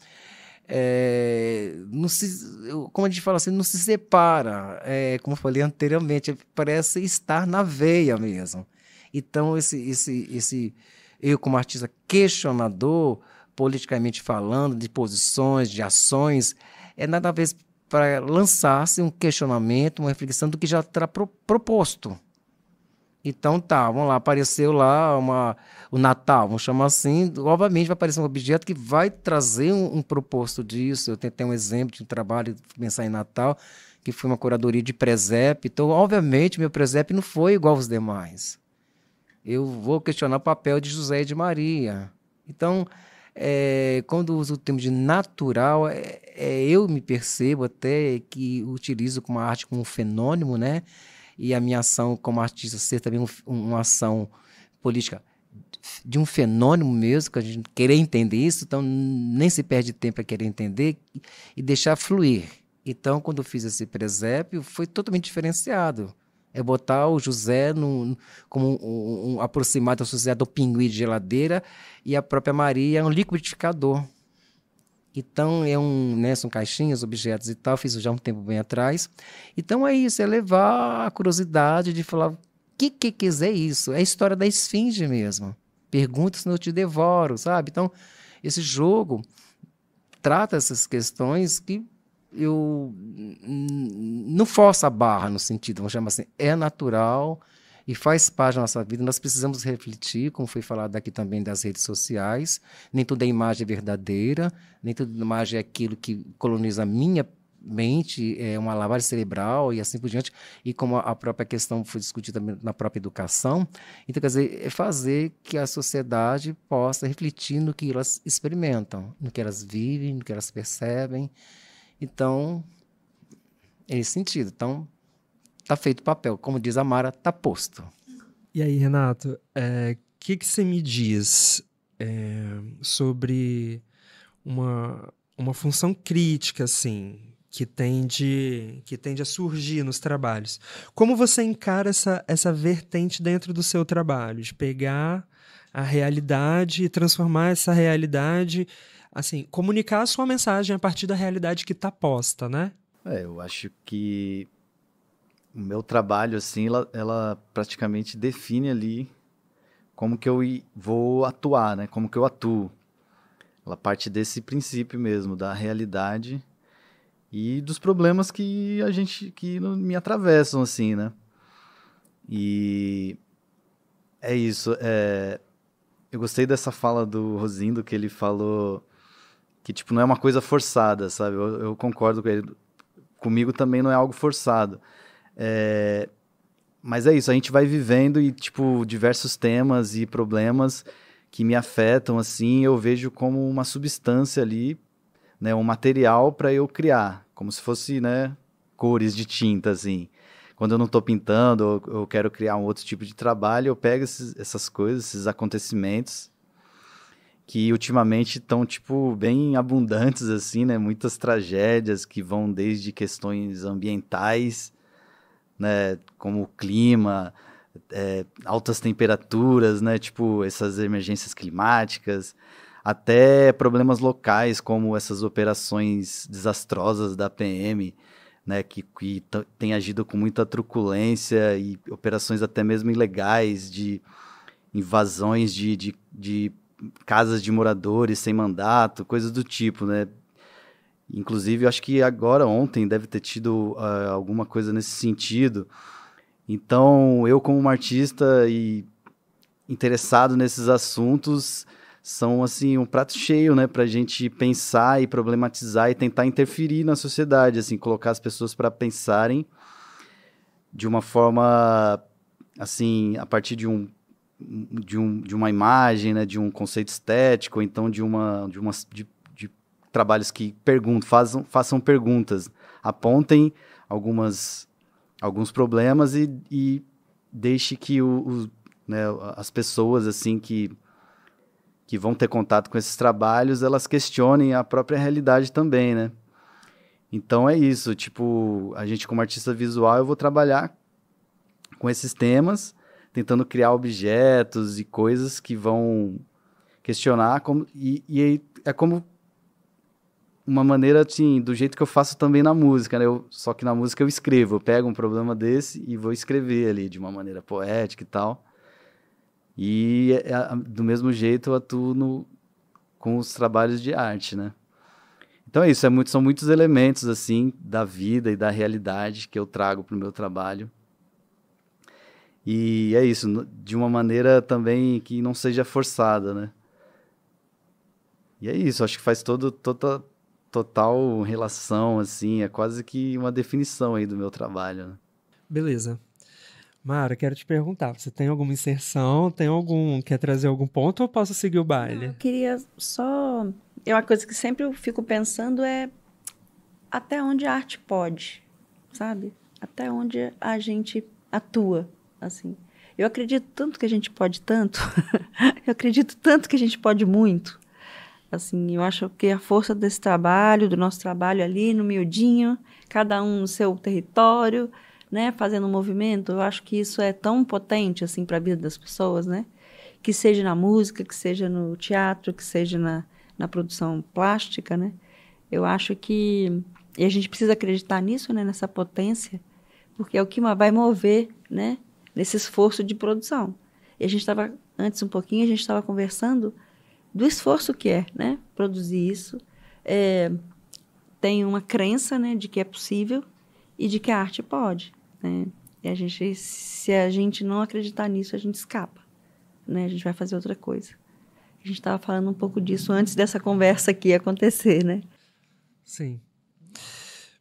como a gente fala assim, não se separa, como eu falei anteriormente, parece estar na veia mesmo. Então, eu como artista questionador, politicamente falando, de posições, de ações, nada a ver para lançar-se um questionamento, uma reflexão do que já está proposto. Então vamos lá, apareceu lá o Natal, vamos chamar assim, obviamente vai aparecer um objeto que vai trazer um proposto disso. Eu tentei um exemplo de um trabalho, pensar em Natal, que foi uma curadoria de presépio. Então, obviamente, meu presépio não foi igual aos demais. Eu vou questionar o papel de José e de Maria. Então, quando uso o termo de natural, eu me percebo até que utilizo como arte como um fenômeno, né? E a minha ação como artista ser também uma ação política de um fenômeno mesmo, que a gente querer entender isso, então nem se perde tempo para querer entender e deixar fluir. Então, quando eu fiz esse presépio, foi totalmente diferenciado. É botar o José como aproximado associado ao pinguim de geladeira e a própria Maria é um liquidificador. Então, são caixinhas, objetos e tal, fiz já um tempo bem atrás. Então, é isso, é levar a curiosidade de falar o que quiser isso. É a história da esfinge mesmo. Pergunta se eu te devoro, sabe? Então, esse jogo trata essas questões que eu não forço a barra no sentido, vamos chamar assim, é natural e faz parte da nossa vida. Nós precisamos refletir, como foi falado aqui também das redes sociais, nem toda imagem é verdadeira, nem toda imagem é aquilo que coloniza a minha mente, é uma lavagem cerebral e assim por diante, e como a própria questão foi discutida na própria educação. Então, quer dizer, é fazer que a sociedade possa refletir no que elas experimentam, no que elas vivem, no que elas percebem. Então, nesse sentido. Então, está feito o papel. Como diz a Mara, está posto. E aí, Renato, que você me diz sobre uma função crítica, assim, que tende a surgir nos trabalhos? Como você encara essa vertente dentro do seu trabalho, de pegar a realidade e transformar essa realidade, assim, comunicar a sua mensagem a partir da realidade que está posta, né? Eu acho que o meu trabalho, assim, ela praticamente define ali como que eu vou atuar, né? Como que eu atuo. Ela parte desse princípio mesmo, da realidade e dos problemas que me atravessam, assim, né? E é isso. Eu gostei dessa fala do Rosindo, que ele falou que, tipo, não é uma coisa forçada, sabe? Eu concordo com ele. Comigo também não é algo forçado. Mas é isso, a gente vai vivendo e, tipo, diversos temas e problemas que me afetam, assim, eu vejo como uma substância ali, né, um material para eu criar, como se fosse, né, cores de tinta, assim. Quando eu não estou pintando, ou eu quero criar um outro tipo de trabalho, eu pego essas coisas, esses acontecimentos que ultimamente estão, tipo, bem abundantes, assim, né, muitas tragédias que vão desde questões ambientais, né, como o clima, altas temperaturas, né, tipo essas emergências climáticas, até problemas locais, como essas operações desastrosas da PM, né, que tem agido com muita truculência, e operações até mesmo ilegais de invasões de casas de moradores sem mandato, coisas do tipo, né? Inclusive, eu acho que ontem, deve ter tido alguma coisa nesse sentido. Então, eu como um artista e interessado nesses assuntos, são assim um prato cheio, né, para a gente pensar e problematizar e tentar interferir na sociedade, assim, colocar as pessoas para pensarem de uma forma, assim, a partir de uma imagem, né, de um conceito estético, ou então de trabalhos que façam perguntas, apontem alguns problemas e deixe que né, as pessoas assim que vão ter contato com esses trabalhos, elas questionem a própria realidade também, né? Então é isso, tipo, a gente como artista visual, eu vou trabalhar com esses temas, tentando criar objetos e coisas que vão questionar, e é como uma maneira, assim, do jeito que eu faço também na música, né? Só que na música eu escrevo, eu pego um problema desse e vou escrever ali de uma maneira poética e tal. E do mesmo jeito eu atuo com os trabalhos de arte, né? Então é isso, são muitos elementos, assim, da vida e da realidade que eu trago para o meu trabalho. E é isso, de uma maneira também que não seja forçada, né? E é isso, acho que faz total relação, assim, é quase que uma definição aí do meu trabalho, né? Beleza. Mara, quero te perguntar, você tem alguma inserção, quer trazer algum ponto ou posso seguir o baile? Eu queria só... uma coisa que sempre eu fico pensando é até onde a arte pode, sabe? Até onde a gente atua, assim. Eu acredito tanto que a gente pode tanto, eu acredito tanto que a gente pode muito. Assim, eu acho que a força desse trabalho, do nosso trabalho ali no miudinho, cada um no seu território, né, fazendo um movimento, eu acho que isso é tão potente assim para a vida das pessoas, né? Que seja na música, que seja no teatro, que seja na produção plástica, né? Eu acho que e a gente precisa acreditar nisso, né, nessa potência, porque é o que vai mover, né, nesse esforço de produção. E a gente estava antes um pouquinho, a gente estava conversando do esforço que é, né, produzir isso. Tem uma crença, né, de que é possível e de que a arte pode, né? E se a gente não acreditar nisso, a gente escapa, né? A gente vai fazer outra coisa. A gente estava falando um pouco disso antes dessa conversa aqui acontecer, né? Sim.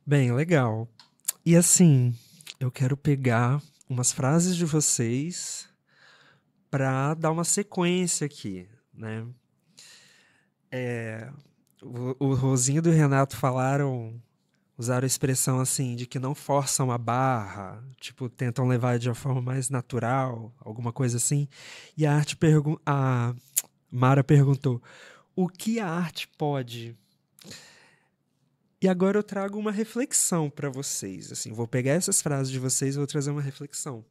Bem, legal. E assim, eu quero pegar umas frases de vocês para dar uma sequência aqui, né? O Rosinho e o Renato usaram a expressão assim, de que não forçam a barra, tipo, tentam levar de uma forma mais natural, alguma coisa assim. E a Mara perguntou, o que a arte pode? E agora eu trago uma reflexão para vocês. Assim, vou pegar essas frases de vocês e vou trazer uma reflexão.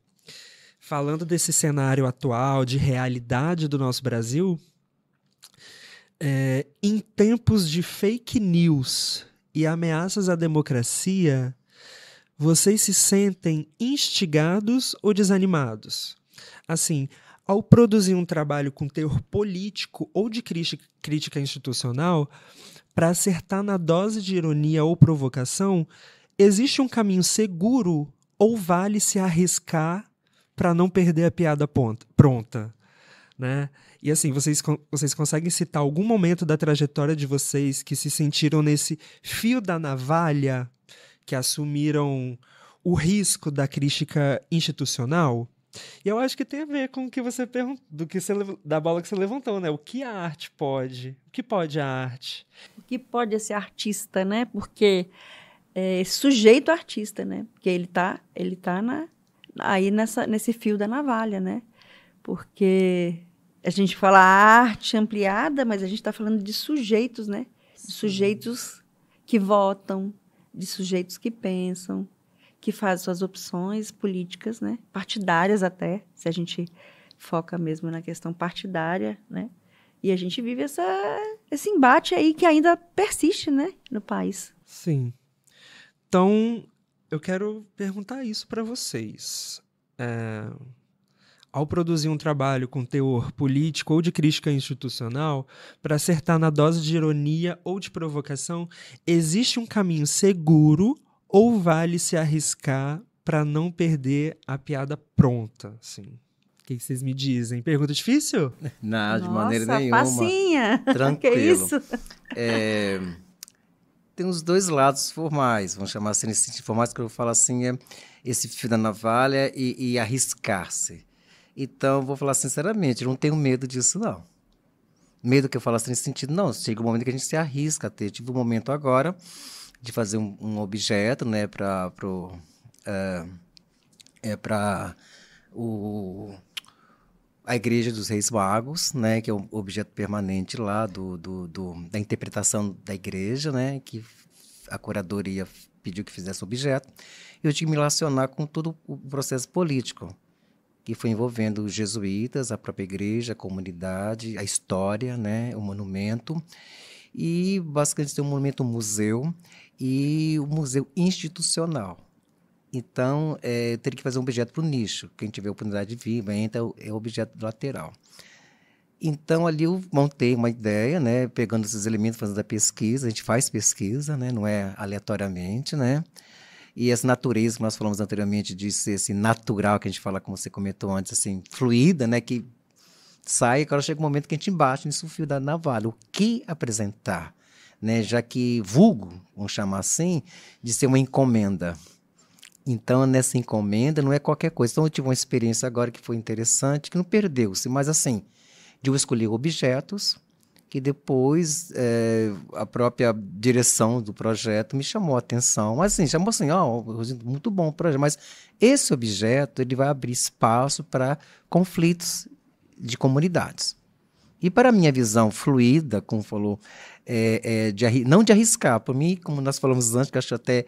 Falando desse cenário atual de realidade do nosso Brasil, em tempos de fake news e ameaças à democracia, vocês se sentem instigados ou desanimados? Assim, ao produzir um trabalho com teor político ou de crítica institucional, para acertar na dose de ironia ou provocação, existe um caminho seguro ou vale se arriscar para não perder a piada pronta? Né? E assim, vocês conseguem citar algum momento da trajetória de vocês que se sentiram nesse fio da navalha, que assumiram o risco da crítica institucional? E eu acho que tem a ver com o que você perguntou, da bola que você levantou, né? O que a arte pode? O que pode a arte? O que pode esse artista, né? Porque esse sujeito artista, né? Porque ele tá aí nesse fio da navalha, né? Porque a gente fala arte ampliada, mas a gente está falando de sujeitos, né? De sujeitos que votam, de sujeitos que pensam, que fazem suas opções políticas, né? Partidárias até, se a gente foca mesmo na questão partidária, né? E a gente vive esse embate aí que ainda persiste, né, no país. Sim. Então, eu quero perguntar isso para vocês. Ao produzir um trabalho com teor político ou de crítica institucional, para acertar na dose de ironia ou de provocação, existe um caminho seguro ou vale se arriscar para não perder a piada pronta? Assim, o que vocês me dizem? Pergunta difícil? Não, de maneira nenhuma. Facinha. Tranquilo. Que isso? Tem os dois lados formais, vamos chamar assim, nesse sentido formais, que eu falo assim, esse fio da navalha e arriscar-se. Então, vou falar sinceramente, eu não tenho medo disso, não. Medo que eu falo assim nesse sentido, não. Chega um momento que a gente se arrisca a ter. Tive um momento agora de fazer um objeto, né, para a Igreja dos Reis Magos, né, que é um objeto permanente lá da interpretação da igreja, né, que a curadoria pediu que fizesse o objeto. Eu tive que me relacionar com todo o processo político, que foi envolvendo os jesuítas, a própria igreja, a comunidade, a história, né, o monumento. E, basicamente, tem um monumento museu e o museu institucional. Então, eu teria que fazer um objeto para o nicho. Quem tiver a oportunidade de vir, entra, é o objeto lateral. Então, ali eu montei uma ideia, né, pegando esses elementos, fazendo a pesquisa. A gente faz pesquisa, né, não é aleatoriamente, né? E essa natureza que nós falamos anteriormente de ser assim, natural, que a gente fala, como você comentou antes, assim, fluida, né, que sai, agora chega um momento que a gente embate nisso, o fio da navalha. O que apresentar? Né, já que vulgo, vamos chamar assim, de ser uma encomenda. Então, nessa encomenda, não é qualquer coisa. Então, eu tive uma experiência agora que foi interessante, que não perdeu-se, mas assim, de eu escolher objetos que depois a própria direção do projeto me chamou a atenção. Mas assim, chamou assim, muito bom o projeto, mas esse objeto ele vai abrir espaço para conflitos de comunidades. E para a minha visão fluida, como falou, não de arriscar, para mim, como nós falamos antes, que acho até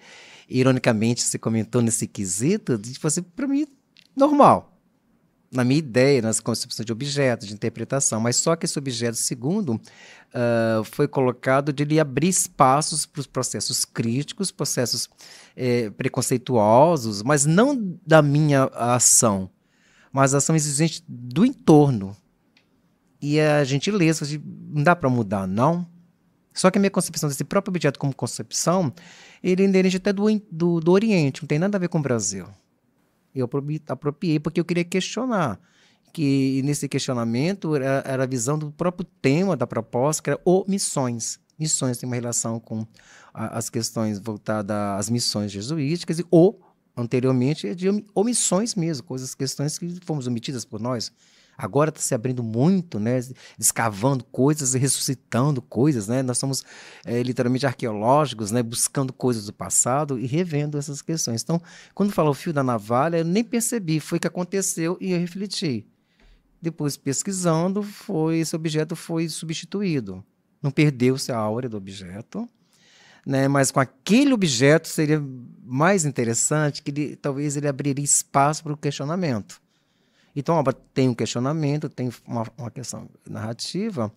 ironicamente você comentou nesse quesito, de tipo assim, para mim, normal. Na minha ideia, nas concepções de objetos, de interpretação, mas só que esse objeto, segundo, foi colocado de ele abrir espaços para os processos críticos, processos preconceituosos, mas não da minha ação, mas a ação exigente do entorno. E a gentileza, não dá para mudar, não. Só que a minha concepção desse próprio objeto como concepção, ele é inerente até do Oriente, não tem nada a ver com o Brasil. Eu apropriei porque eu queria questionar, que nesse questionamento era a visão do próprio tema da proposta, que era omissões. Missões tem uma relação com as questões voltadas às missões jesuíticas anteriormente, de omissões mesmo, questões que fomos omitidas por nós. Agora está se abrindo muito, né, escavando coisas e ressuscitando coisas, né? Nós somos literalmente arqueológicos, né, buscando coisas do passado e revendo essas questões. Então, quando fala o fio da navalha, eu nem percebi, foi o que aconteceu e eu refleti. Depois, pesquisando, esse objeto foi substituído. Não perdeu-se a áurea do objeto, né, mas com aquele objeto seria mais interessante que talvez ele abriria espaço para o questionamento. Então, tem um questionamento, tem uma questão narrativa,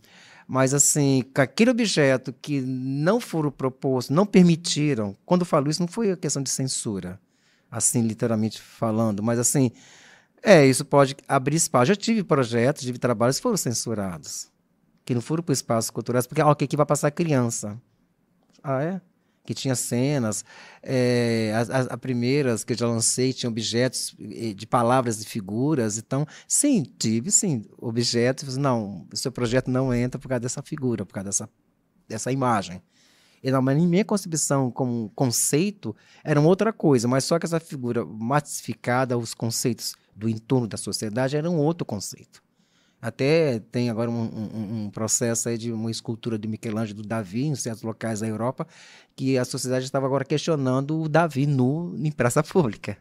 mas assim, com aquele objeto que não foram propostos, não permitiram, quando eu falo isso, não foi a questão de censura, assim, literalmente falando, mas assim, isso pode abrir espaço. Já tive projetos, tive trabalhos que foram censurados, que não foram para espaços culturais, porque aqui vai passar criança. Ah, é? Que tinha cenas, as primeiras que eu já lancei tinham objetos de palavras e figuras, então, sim, tive, objetos, não, o seu projeto não entra por causa dessa figura, por causa dessa imagem. Mas em minha concepção como conceito era uma outra coisa, mas só que essa figura massificada, os conceitos do entorno da sociedade eram outro conceito. Até tem agora um processo aí de uma escultura de Michelangelo do Davi em certos locais da Europa, que a sociedade estava agora questionando o Davi nu em praça pública.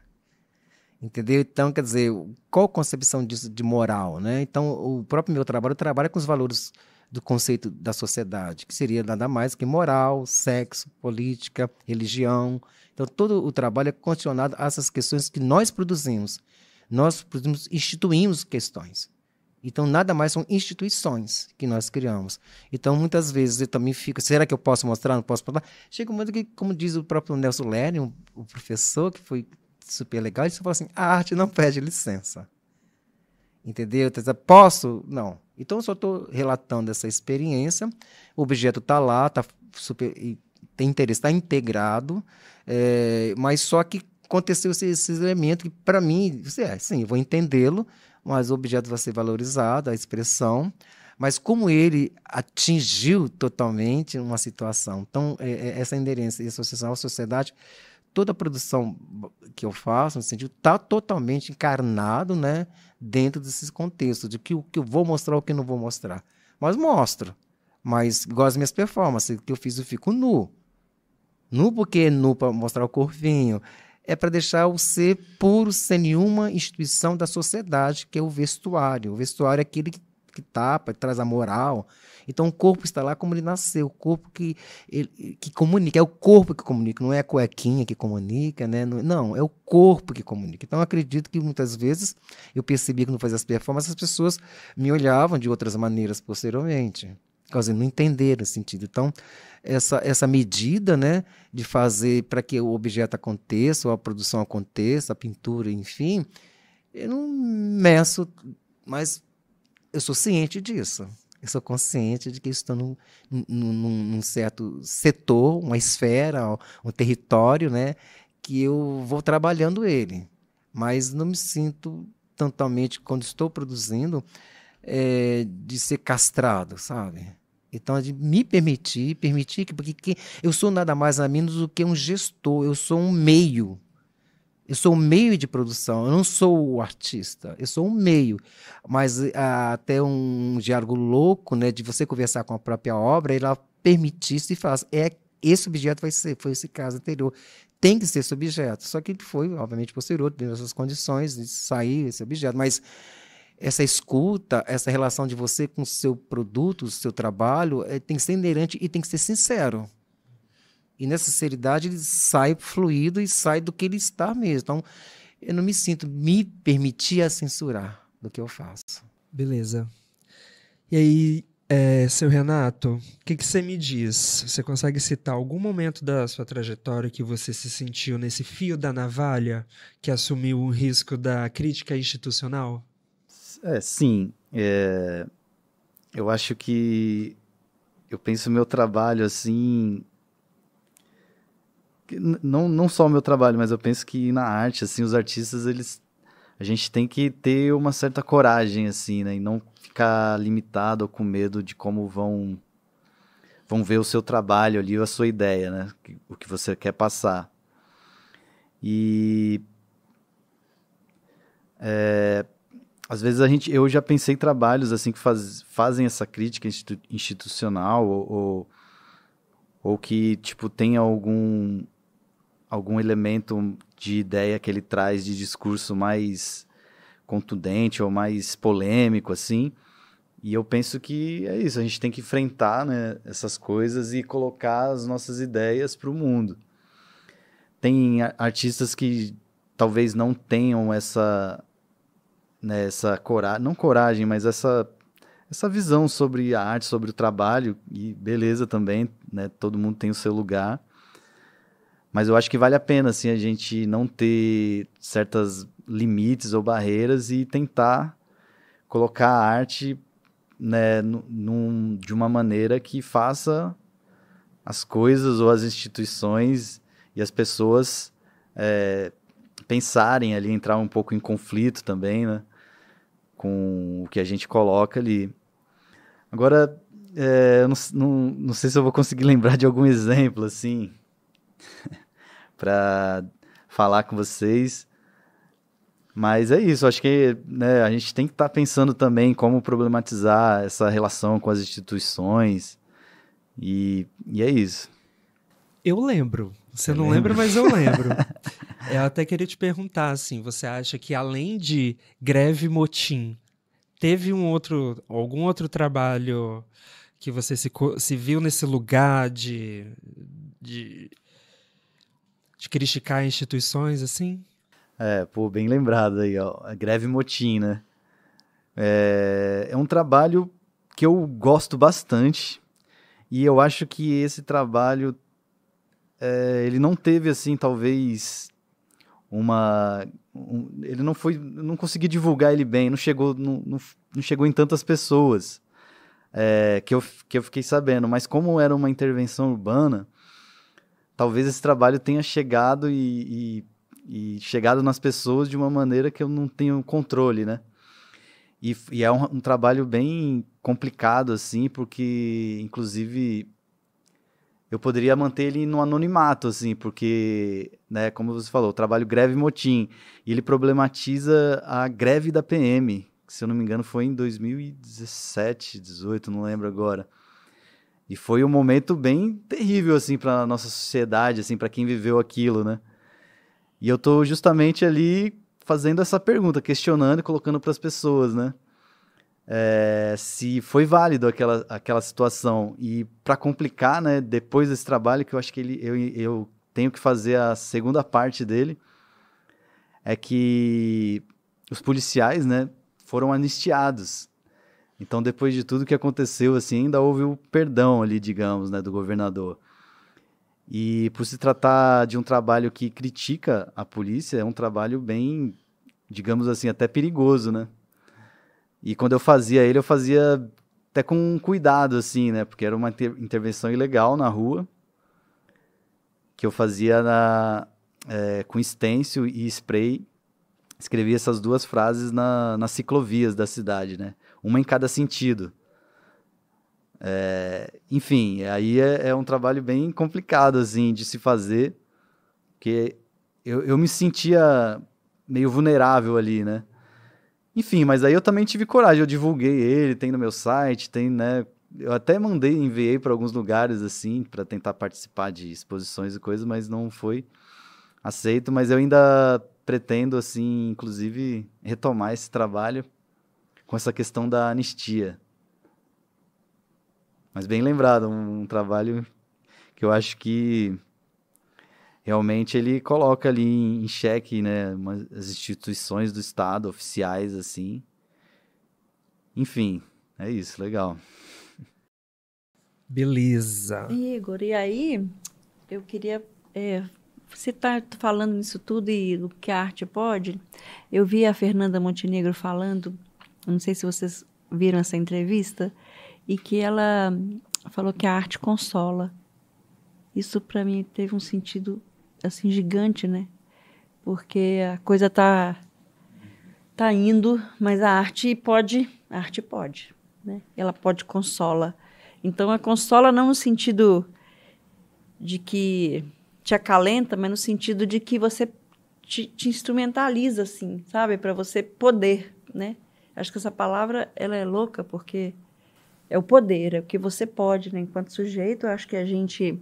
Entendeu? Então, quer dizer, qual a concepção disso de moral, né? Então, o próprio meu trabalho trabalha com os valores do conceito da sociedade, que seria nada mais que moral, sexo, política, religião. Então, todo o trabalho é condicionado a essas questões que nós produzimos. Nós instituímos questões. Então, nada mais são instituições que nós criamos. Então, muitas vezes eu também fico, será que eu posso mostrar? Não posso mostrar? Chega um momento que, como diz o próprio Nelson Lerner, o professor, que foi super legal, ele falou assim, a arte não pede licença. Entendeu? Então, posso? Não. Então, eu só estou relatando essa experiência, o objeto está lá, está super, tem interesse, está integrado, mas só que aconteceu esse elemento que, para mim, sim, eu vou entendê-lo, mas o objeto vai ser valorizado, a expressão, mas como ele atingiu totalmente uma situação, então, essa aderência e associação à sociedade, toda a produção que eu faço, no sentido, está totalmente encarnado, né, dentro desses contextos, de que o que eu vou mostrar ou o que eu não vou mostrar. Mas mostro. Mas, igual as minhas performances, que eu fiz, eu fico nu. Nu porque é nu para mostrar o corpinho. É para deixar o ser puro, sem nenhuma instituição da sociedade, que é o vestuário. O vestuário é aquele que tapa, que traz a moral. Então, o corpo está lá como ele nasceu, o corpo que comunica, é o corpo que comunica, não é a cuequinha que comunica, né? Não, é o corpo que comunica. Então, eu acredito que muitas vezes eu percebi que não fazia as performances, as pessoas me olhavam de outras maneiras posteriormente, porque não entenderam o sentido. Então, essa medida, né, de fazer para que o objeto aconteça, ou a produção aconteça, a pintura, enfim, eu não meço, mas eu sou ciente disso. Eu sou consciente de que estou num certo setor, uma esfera, um território, né, que eu vou trabalhando ele. Mas não me sinto totalmente, quando estou produzindo, de ser castrado, sabe? Então, de me permitir porque eu sou nada mais nada menos do que um gestor, eu sou um meio. Eu sou um meio de produção, eu não sou o artista, eu sou um meio. Mas até um diálogo louco, né, de você conversar com a própria obra, ela permitisse e falasse, esse objeto foi esse caso anterior, tem que ser esse objeto. Só que ele foi, obviamente, posterior, dentro dessas condições de sair esse objeto. Mas essa escuta, essa relação de você com o seu produto, o seu trabalho, tem que ser inerente e tem que ser sincero. E nessa sinceridade ele sai fluido e sai do que ele está mesmo. Então, eu não me sinto me permitir a censurar do que eu faço. Beleza. E aí, seu Renato, o que você me diz? Você consegue citar algum momento da sua trajetória que você se sentiu nesse fio da navalha que assumiu o risco da crítica institucional? Sim. Eu acho que eu penso o meu trabalho assim... Não só o meu trabalho, mas eu penso que na arte, assim, os artistas, a gente tem que ter uma certa coragem, assim, né? E não ficar limitado ou com medo de como vão ver o seu trabalho ali, ou a sua ideia, né? O que você quer passar. E... às vezes eu já pensei em trabalhos, assim, que fazem essa crítica institucional, ou que, tipo, tem algum elemento de ideia que ele traz de discurso mais contundente ou mais polêmico, assim. E eu penso que é isso, a gente tem que enfrentar, né, essas coisas e colocar as nossas ideias para o mundo. Tem artistas que talvez não tenham essa coragem, não coragem, mas essa visão sobre a arte, sobre o trabalho, e beleza também, né, todo mundo tem o seu lugar. Mas eu acho que vale a pena, assim, a gente não ter certas limites ou barreiras e tentar colocar a arte, né, de uma maneira que faça as coisas ou as instituições e as pessoas pensarem ali, entrar um pouco em conflito também, né, com o que a gente coloca ali. Agora, eu não sei se eu vou conseguir lembrar de algum exemplo, assim, para falar com vocês, mas é isso, acho que, né, a gente tem que estar pensando também como problematizar essa relação com as instituições, e é isso. Eu lembro, você não lembra, mas eu lembro. Eu até queria te perguntar, assim, você acha que além de Greve e Motim, teve algum outro trabalho que você se viu nesse lugar de criticar instituições, assim? Bem lembrado aí, ó, a Greve e Motim, né? É um trabalho que eu gosto bastante e eu acho que esse trabalho ele não teve, assim, talvez ele não consegui divulgar ele bem, não chegou em tantas pessoas que eu fiquei sabendo, mas como era uma intervenção urbana, talvez esse trabalho tenha chegado e chegado nas pessoas de uma maneira que eu não tenho controle, né? E é um trabalho bem complicado, assim, porque, inclusive, eu poderia manter ele no anonimato, assim, porque, né, como você falou, o trabalho Greve e Motim, e ele problematiza a greve da PM, que, se eu não me engano, foi em 2017, 18, não lembro agora. E foi um momento bem terrível, assim, para a nossa sociedade, assim, para quem viveu aquilo, né? E eu tô justamente ali fazendo essa pergunta, questionando e colocando para as pessoas, né? Se foi válido aquela situação. E para complicar, né, depois desse trabalho, que eu acho que eu tenho que fazer a segunda parte dele, é que os policiais, né, foram anistiados. Então, depois de tudo que aconteceu, assim, ainda houve o perdão ali, digamos, né, do governador. E por se tratar de um trabalho que critica a polícia, é um trabalho bem, digamos assim, até perigoso, né? E quando eu fazia ele, eu fazia até com cuidado, assim, né? Porque era uma intervenção ilegal na rua, que eu fazia com stencil e spray, escrevia essas duas frases nas ciclovias da cidade, né? Uma em cada sentido. Enfim, aí é um trabalho bem complicado, assim, de se fazer, porque eu me sentia meio vulnerável ali, né? Enfim, mas aí eu também tive coragem, eu divulguei ele, tem no meu site, tem, né? Eu até enviei para alguns lugares, assim, para tentar participar de exposições e coisas, mas não foi aceito, mas eu ainda pretendo, assim, inclusive, retomar esse trabalho com essa questão da anistia. Mas bem lembrado, um trabalho que eu acho que realmente ele coloca ali em xeque, né, as instituições do Estado, oficiais, assim. Enfim, é isso, legal. Beleza. Igor, e aí eu queria... você está falando nisso tudo e do que a arte pode. Eu vi a Fernanda Montenegro falando, não sei se vocês viram essa entrevista, e que ela falou que a arte consola. Isso, para mim, teve um sentido, assim, gigante, né? Porque a coisa tá indo, mas a arte pode, né? Ela pode consola. Então, a consola não no sentido de que te acalenta, mas no sentido de que você te instrumentaliza, assim, sabe? Para você poder, né? Acho que essa palavra, ela é louca, porque é o poder, é o que você pode, né? Enquanto sujeito, eu acho que a gente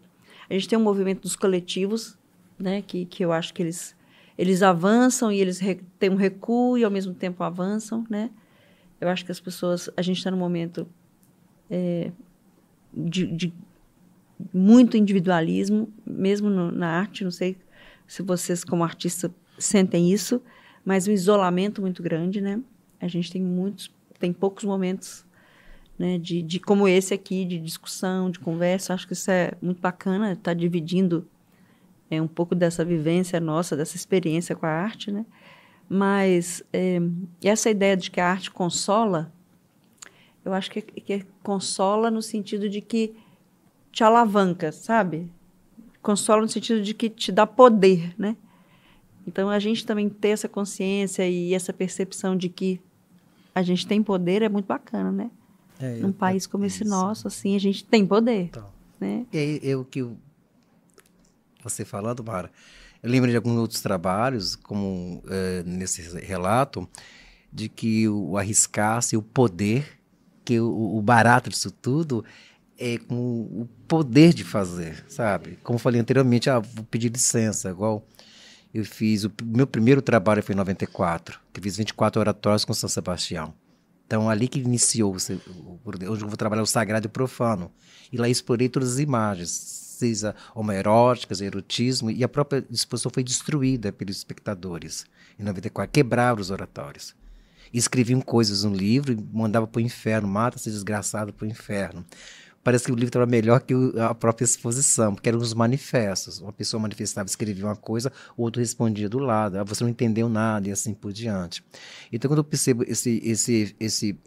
tem um movimento dos coletivos, né? Que eu acho que eles avançam e eles têm um recuo e, ao mesmo tempo, avançam, né? Eu acho que as pessoas... A gente está num momento de muito individualismo, mesmo na arte. Não sei se vocês, como artistas, sentem isso, mas um isolamento muito grande, né? A gente tem poucos momentos, né, de como esse aqui, de discussão, de conversa. Acho que isso é muito bacana, estar dividindo um pouco dessa vivência nossa, dessa experiência com a arte, né? Mas essa ideia de que a arte consola, eu acho que consola no sentido de que te alavanca, sabe? Consola no sentido de que te dá poder, né? Então, a gente também ter essa consciência e essa percepção de que a gente tem poder é muito bacana, né? Num país como esse nosso, assim, a gente tem poder. Então, né? E o que você falando, Mara, eu lembro de alguns outros trabalhos, como nesse relato, de que o arriscar-se, o poder, que o barato disso tudo é com o poder de fazer, sabe? Como eu falei anteriormente, vou pedir licença, igual eu fiz, o meu primeiro trabalho foi em 94, que fiz 24 oratórios com São Sebastião. Então, ali que iniciou, hoje eu vou trabalhar o sagrado e o profano. E lá explorei todas as imagens, seja homoeróticas, erotismo, e a própria exposição foi destruída pelos espectadores. Em 94, quebraram os oratórios. Escreviam coisas no livro e mandava para o inferno, mata esse desgraçado para o inferno. Parece que o livro estava melhor que a própria exposição, porque eram os manifestos. Uma pessoa manifestava, escrevia uma coisa, o outro respondia do lado. Você não entendeu nada e assim por diante. Então, quando eu percebo esse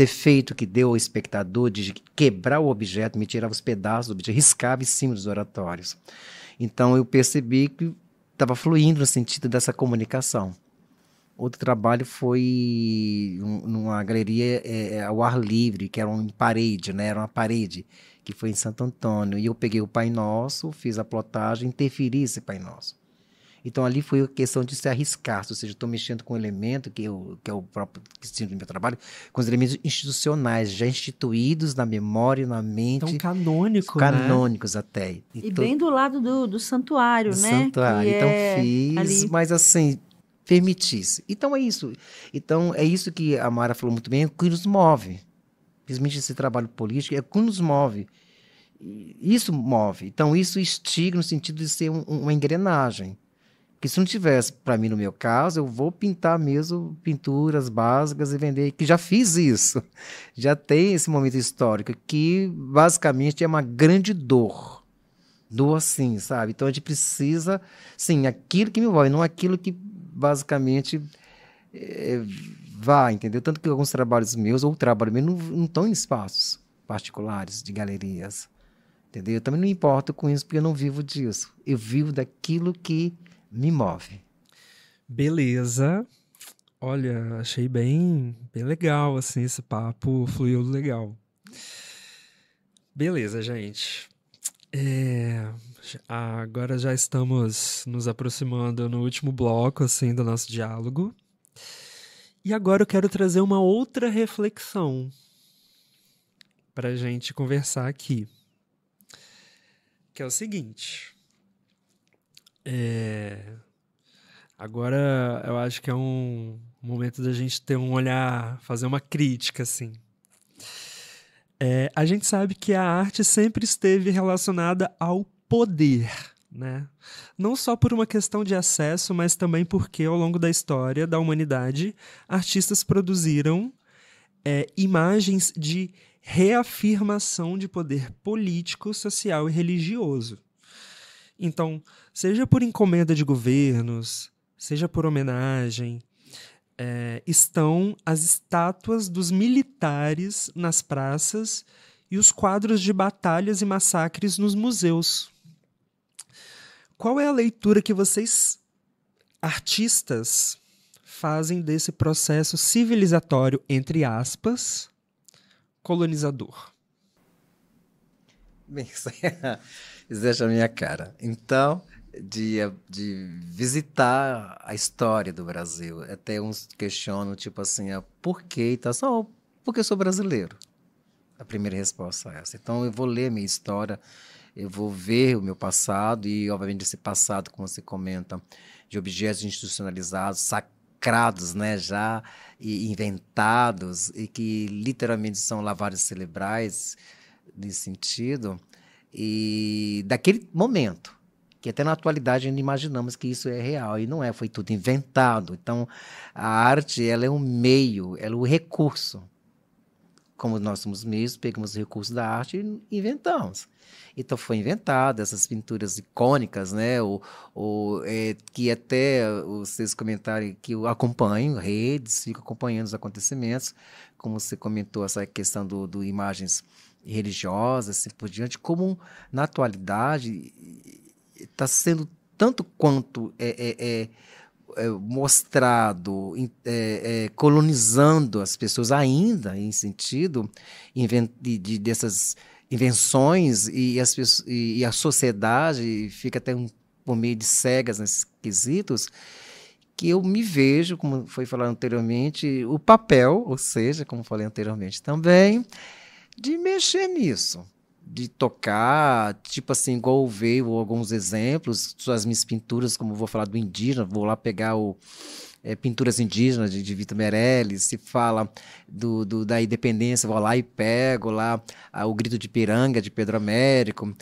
efeito que deu ao espectador de quebrar o objeto, me tirava os pedaços do objeto, riscava em cima dos oratórios. Então, eu percebi que estava fluindo no sentido dessa comunicação. Outro trabalho foi numa galeria ao ar livre, que era uma parede, né? Era uma parede, que foi em Santo Antônio. E eu peguei o Pai Nosso, fiz a plotagem, interferi esse Pai Nosso. Então, ali foi a questão de se arriscar, ou seja, estou mexendo com um elemento, que é o próprio destino do meu trabalho, com os elementos institucionais, já instituídos na memória e na mente. Então, canônico, canônicos, né? até. E bem do lado do santuário, né? Santuário. Então, fiz, ali... mas assim... permitisse. Então é isso. Então é isso que a Mara falou muito bem, é o que nos move. Principalmente esse trabalho político, é o que nos move. Isso move. Então isso instiga no sentido de ser uma engrenagem. Porque se não tivesse, para mim, no meu caso, eu vou pintar mesmo pinturas básicas e vender, que já fiz isso. Já tem esse momento histórico, que basicamente é uma grande dor. Dor assim, sabe? Então a gente precisa, sim, aquilo que me move, não aquilo que basicamente vai, entendeu? Tanto que alguns trabalhos meus, ou trabalho meu, não estão em espaços particulares de galerias, entendeu? Eu também não importo com isso, porque eu não vivo disso. Eu vivo daquilo que me move. Beleza. Olha, achei bem legal, assim, esse papo fluiu legal. Beleza, gente. Agora já estamos nos aproximando no último bloco, assim, do nosso diálogo. E agora eu quero trazer uma outra reflexão para a gente conversar aqui. Que é o seguinte. Agora eu acho que é um momento da gente ter um olhar, fazer uma crítica, assim. A gente sabe que a arte sempre esteve relacionada ao poder, né? Não só por uma questão de acesso, mas também porque, ao longo da história da humanidade, artistas produziram imagens de reafirmação de poder político, social e religioso. Então, seja por encomenda de governos, seja por homenagem, estão as estátuas dos militares nas praças e os quadros de batalhas e massacres nos museus. Qual é a leitura que vocês, artistas, fazem desse processo civilizatório, entre aspas, colonizador? Bem, isso deixa a minha cara. Então, de visitar a história do Brasil, até uns questionam, tipo assim, por quê? Então, só porque eu sou brasileiro. A primeira resposta é essa. Então, eu vou ler a minha história, eu vou ver o meu passado e, obviamente, esse passado, como você comenta, de objetos institucionalizados, sacrados, né, já e inventados, e que literalmente são lavagens cerebrais, nesse sentido, e daquele momento, que até na atualidade ainda imaginamos que isso é real, e não é, foi tudo inventado. Então, a arte, ela é um meio, ela é um recurso. Como nós somos meios, pegamos os recursos da arte e inventamos. Então, foi inventada essas pinturas icônicas, né? Que até vocês comentarem que eu acompanho redes, fico acompanhando os acontecimentos, como você comentou, essa questão do imagens religiosas, assim por diante, como na atualidade está sendo tanto quanto mostrado, colonizando as pessoas ainda, em sentido dessas invenções, e a sociedade fica até por meio de cegas nesses quesitos, que eu me vejo, como foi falado anteriormente, o papel, ou seja, como falei anteriormente também, de mexer nisso, de tocar, tipo assim, igual veio alguns exemplos, suas minhas pinturas, como vou falar do indígena, vou lá pegar pinturas indígenas de Vitor Meirelles, se fala da independência, vou lá e pego lá o Grito de Ipiranga, de Pedro Américo,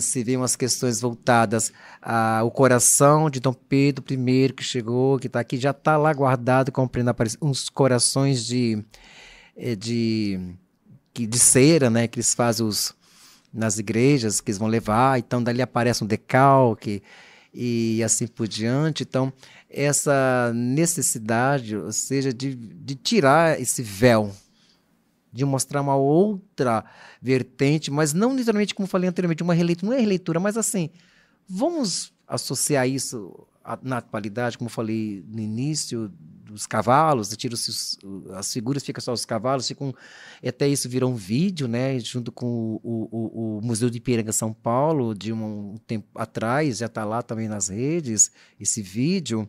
se vê umas questões voltadas ao coração de Dom Pedro I, que chegou, que está aqui, já está lá guardado, compreendendo uns corações de cera, né, que eles fazem nas igrejas, que eles vão levar, então dali aparece um decalque, e assim por diante. Então, essa necessidade, ou seja, de tirar esse véu, de mostrar uma outra vertente, mas não literalmente, como falei anteriormente, uma releitura, não é releitura, mas assim, vamos associar isso na atualidade, como eu falei no início, dos cavalos, tira-se as figuras, fica só os cavalos, até isso virou um vídeo, né, junto com o Museu de Ipiranga, São Paulo, de um tempo atrás, já está lá também nas redes, esse vídeo,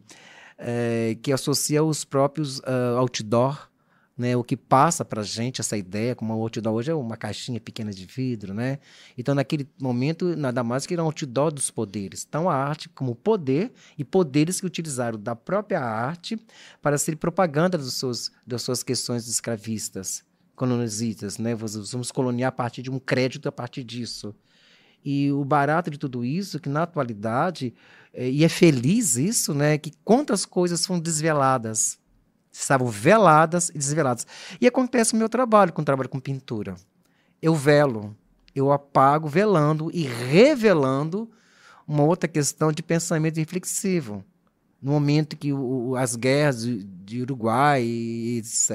que associa os próprios outdoor, né, o que passa para a gente essa ideia, como o outdoor hoje é uma caixinha pequena de vidro, né? Então, naquele momento, nada mais que era um outdoor dos poderes. Então, a arte como poder e poderes que utilizaram da própria arte para ser propaganda das suas questões escravistas, colonizistas, né? Vamos coloniar a partir de um crédito a partir disso. E o barato de tudo isso, que na atualidade, e é feliz isso, né? Que quantas coisas foram desveladas, estavam veladas e desveladas. E acontece no meu trabalho, quando trabalho com pintura. Eu velo, eu apago, velando e revelando uma outra questão de pensamento reflexivo. No momento que as guerras de Uruguai, etc.,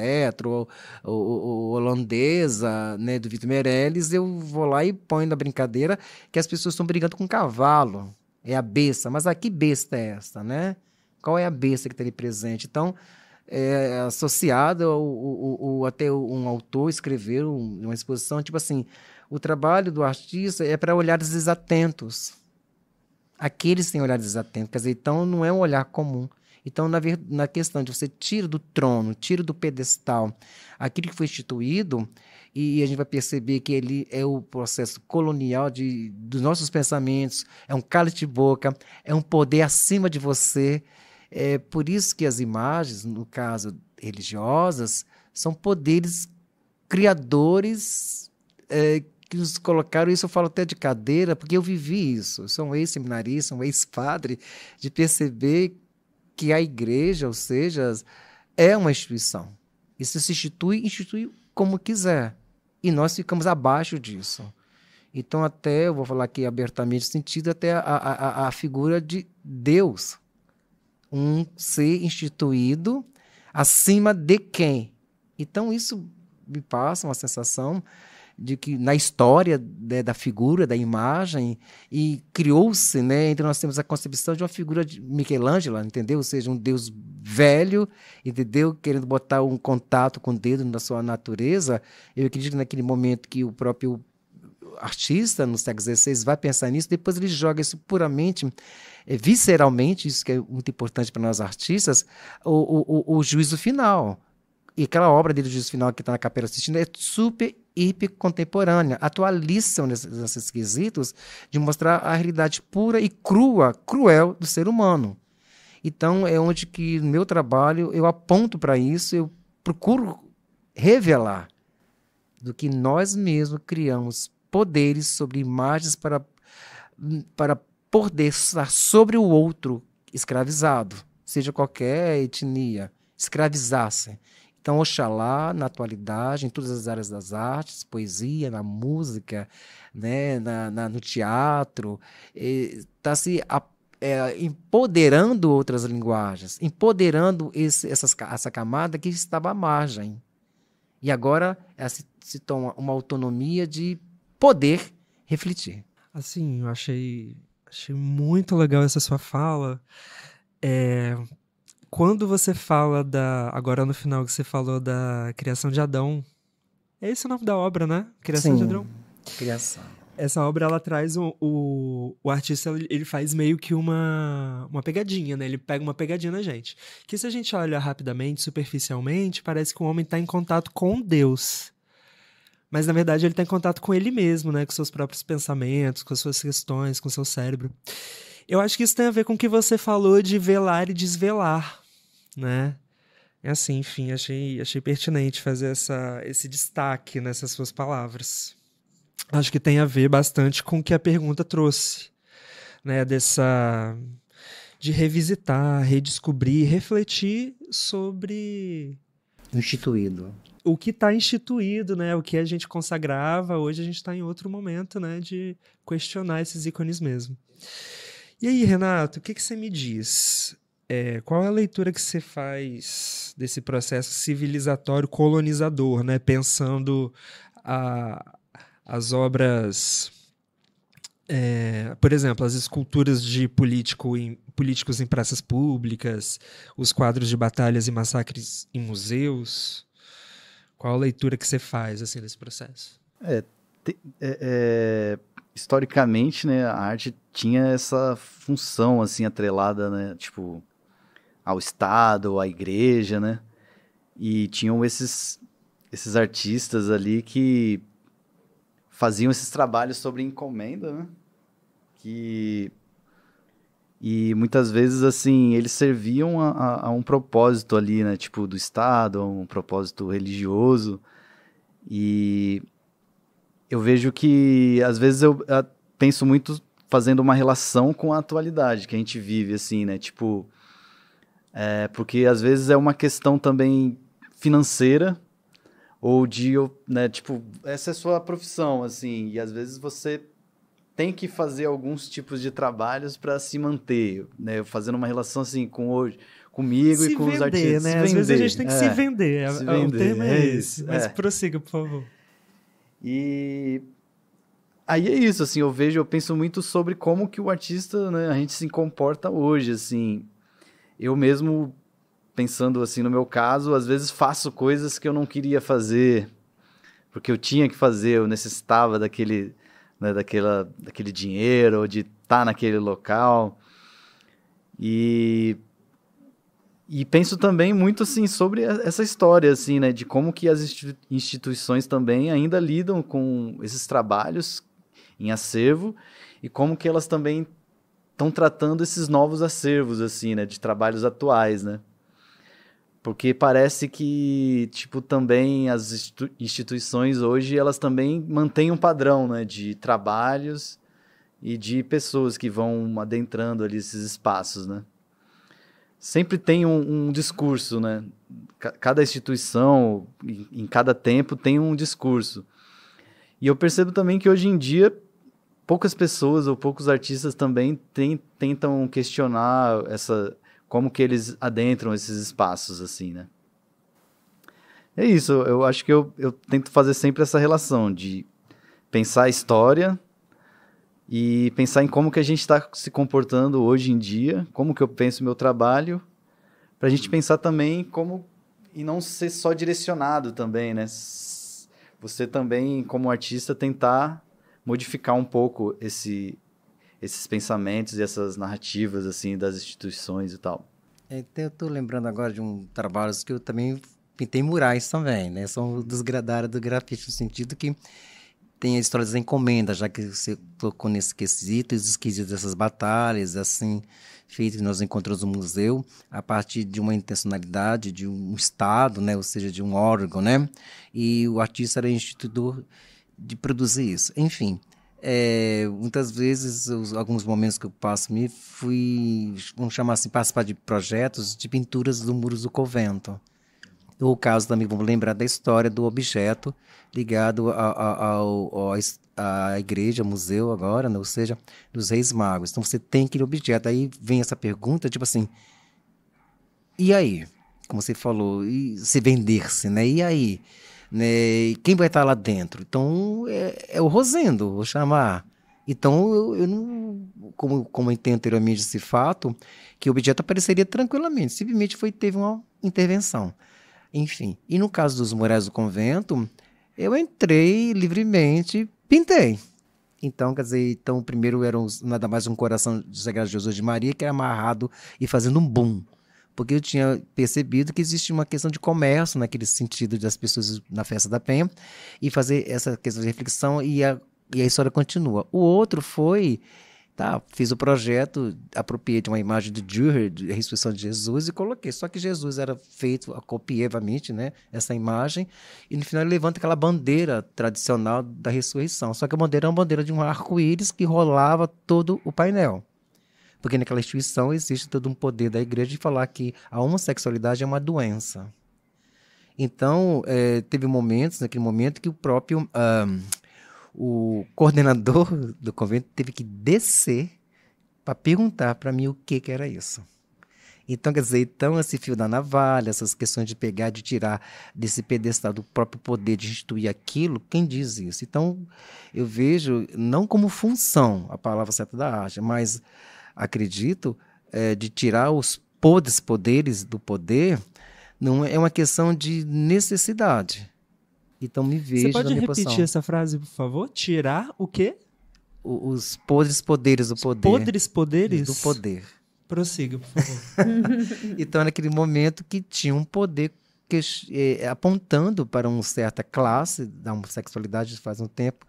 o holandesa, né, do Vitor Meirelles, eu vou lá e ponho na brincadeira que as pessoas estão brigando com um cavalo. É a besta. Mas que besta é essa, né? Qual é a besta que está ali presente? Então, associada até um autor escreveu uma exposição, tipo assim, o trabalho do artista é para olhares desatentos. Aqueles têm olhares desatentos, quer dizer, então não é um olhar comum. Então, na questão de você tira do trono, tira do pedestal aquilo que foi instituído, e a gente vai perceber que ele é o processo colonial dos nossos pensamentos, é um cálice de boca, é um poder acima de você. É por isso que as imagens, no caso religiosas, são poderes criadores que nos colocaram, isso eu falo até de cadeira, porque eu vivi isso. Eu sou um ex-seminarista, um ex-padre, de perceber que a igreja, ou seja, é uma instituição. Isso se institui como quiser. E nós ficamos abaixo disso. Então, até, eu vou falar aqui abertamente, sentido até a figura de Deus. Um ser instituído acima de quem? Então, isso me passa uma sensação de que na história da figura, da imagem, e criou-se, né, então nós temos a concepção de uma figura de Michelangelo, entendeu? Ou seja, um Deus velho, entendeu? Querendo botar um contato com o dedo na sua natureza. Eu acredito que naquele momento que o próprio artista, no século XVI, vai pensar nisso, depois ele joga isso puramente, visceralmente, isso que é muito importante para nós artistas, o juízo final. E aquela obra dele, o juízo final, que está na Capela Sistina, é super, hiper contemporânea, atualíssima nesses quesitos de mostrar a realidade pura e crua, cruel do ser humano. Então, é onde que no meu trabalho eu aponto para isso, eu procuro revelar do que nós mesmos criamos poderes sobre imagens para poder estar sobre o outro escravizado, seja qualquer etnia, escravizasse. Então, Oxalá, na atualidade, em todas as áreas das artes, poesia, na música, né, no teatro, está se empoderando outras linguagens, empoderando essa camada que estava à margem. E agora se toma uma autonomia de poder refletir. Assim, eu achei muito legal essa sua fala. Quando você fala agora no final que você falou da criação de Adão, é esse o nome da obra, né? Criação de Adão. Criação. Essa obra, ela traz o artista, ele faz meio que uma pegadinha, né? Ele pega uma pegadinha na gente. Que se a gente olha rapidamente, superficialmente, parece que o homem está em contato com Deus. Mas, na verdade, ele está em contato com ele mesmo, né? Com seus próprios pensamentos, com as suas questões, com o seu cérebro. Eu acho que isso tem a ver com o que você falou de velar e desvelar. né? É assim, enfim, achei pertinente fazer esse destaque nessas suas palavras. Acho que tem a ver bastante com o que a pergunta trouxe, né? De revisitar, redescobrir, refletir sobre Instituído. o que está instituído, né? O que a gente consagrava, hoje a gente está em outro momento, né? De questionar esses ícones mesmo. E aí, Renato, o que você me diz? Qual é a leitura que você faz desse processo civilizatório colonizador, né? Pensando as obras, por exemplo, as esculturas de políticos em praças públicas, os quadros de batalhas e massacres em museus. Qual a leitura que você faz assim desse processo? Historicamente, né, a arte tinha essa função assim atrelada, né, tipo, ao Estado, à igreja, né? E tinham esses artistas ali que faziam esses trabalhos sobre encomenda, né? E muitas vezes, assim, eles serviam a um propósito ali, né? Tipo, do Estado, a um propósito religioso. E eu vejo que, às vezes, eu penso muito fazendo uma relação com a atualidade que a gente vive, assim, né? Tipo, porque, às vezes, é uma questão também financeira ou de, né? Tipo, essa é a sua profissão, assim, e, às vezes, você tem que fazer alguns tipos de trabalhos para se manter, né? Fazendo uma relação, assim, comigo e com os artistas. Né? Às vezes a gente tem que se vender. O termo é esse. Mas prossiga, por favor. E aí é isso, assim, eu penso muito sobre como que o artista, né, a gente se comporta hoje, assim. Eu mesmo, pensando assim no meu caso, às vezes faço coisas que eu não queria fazer, porque eu tinha que fazer, eu necessitava daquele, né, daquele dinheiro, ou de estar naquele local. E penso também muito assim sobre essa história, assim, né, de como que as instituições também ainda lidam com esses trabalhos em acervo e como que elas também estão tratando esses novos acervos, assim, né, de trabalhos atuais, né? Porque parece que, tipo, também as instituições hoje, elas também mantêm um padrão, né, de trabalhos e de pessoas que vão adentrando ali esses espaços, né? Sempre tem um discurso, né? Cada instituição, em cada tempo, tem um discurso. E eu percebo também que hoje em dia, poucas pessoas ou poucos artistas também tentam questionar como que eles adentram esses espaços, assim, né? É isso, eu acho que eu tento fazer sempre essa relação de pensar a história e pensar em como que a gente está se comportando hoje em dia, como que eu penso o meu trabalho, para a gente pensar também e não ser só direcionado também, né? Você também, como artista, tentar modificar um pouco esses pensamentos e essas narrativas, assim, das instituições e tal. Eu estou lembrando agora de um trabalho que eu também pintei murais também, né? São da área do grafite, no sentido que tem a história das encomendas, já que você tocou nesse quesito, os quesitos dessas batalhas, assim, feitas que nós encontramos no museu, a partir de uma intencionalidade de um Estado, né? Ou seja, de um órgão, né? E o artista era instituidor de produzir isso. Enfim, muitas vezes, alguns momentos que eu passo, vamos chamar assim, participar de projetos de pinturas do muros do convento. O caso também, vamos lembrar da história do objeto ligado à igreja, museu agora, né? Ou seja, dos Reis Magos. Então você tem aquele objeto. Aí vem essa pergunta, tipo assim, e aí? Como você falou, se vender-se, né? E aí? Né? Quem vai estar lá dentro? Então é o Rosendo, vou chamar. Então eu não, como eu entendo anteriormente esse fato, que o objeto apareceria tranquilamente, simplesmente teve uma intervenção. Enfim, e no caso dos murais do convento, eu entrei livremente, pintei. Então, quer dizer, primeiro era nada mais um coração de Sagrado Jesus de Maria, que era amarrado e fazendo um boom. Porque eu tinha percebido que existe uma questão de comércio, naquele sentido das pessoas na Festa da Penha, e fazer essa questão de reflexão, e a história continua. O outro foi Tá, fiz o projeto, apropriei de uma imagem de Dürer, de ressurreição de Jesus, e coloquei. Só que Jesus era feito, copiei, obviamente, né, essa imagem, e no final ele levanta aquela bandeira tradicional da ressurreição. Só que a bandeira é uma bandeira de um arco-íris que rolava todo o painel. Porque naquela instituição existe todo um poder da igreja de falar que a homossexualidade é uma doença. Então, teve momentos, naquele momento, que o próprio... o coordenador do convento teve que descer para perguntar para mim o que era isso. Então, quer dizer, esse fio da navalha, essas questões de pegar, de tirar desse pedestal do próprio poder de instituir aquilo, quem diz isso? Então, eu vejo, não como função, a palavra certa da arte, mas acredito de tirar os poderes do poder, não é uma questão de necessidade. Então me vejo. Você pode repetir essa frase, por favor? Tirar o quê? Os poderes do poder. Poderes? Do poder. Prossiga, por favor. Então, naquele momento que tinha um poder apontando para uma certa classe da homossexualidade faz um tempo,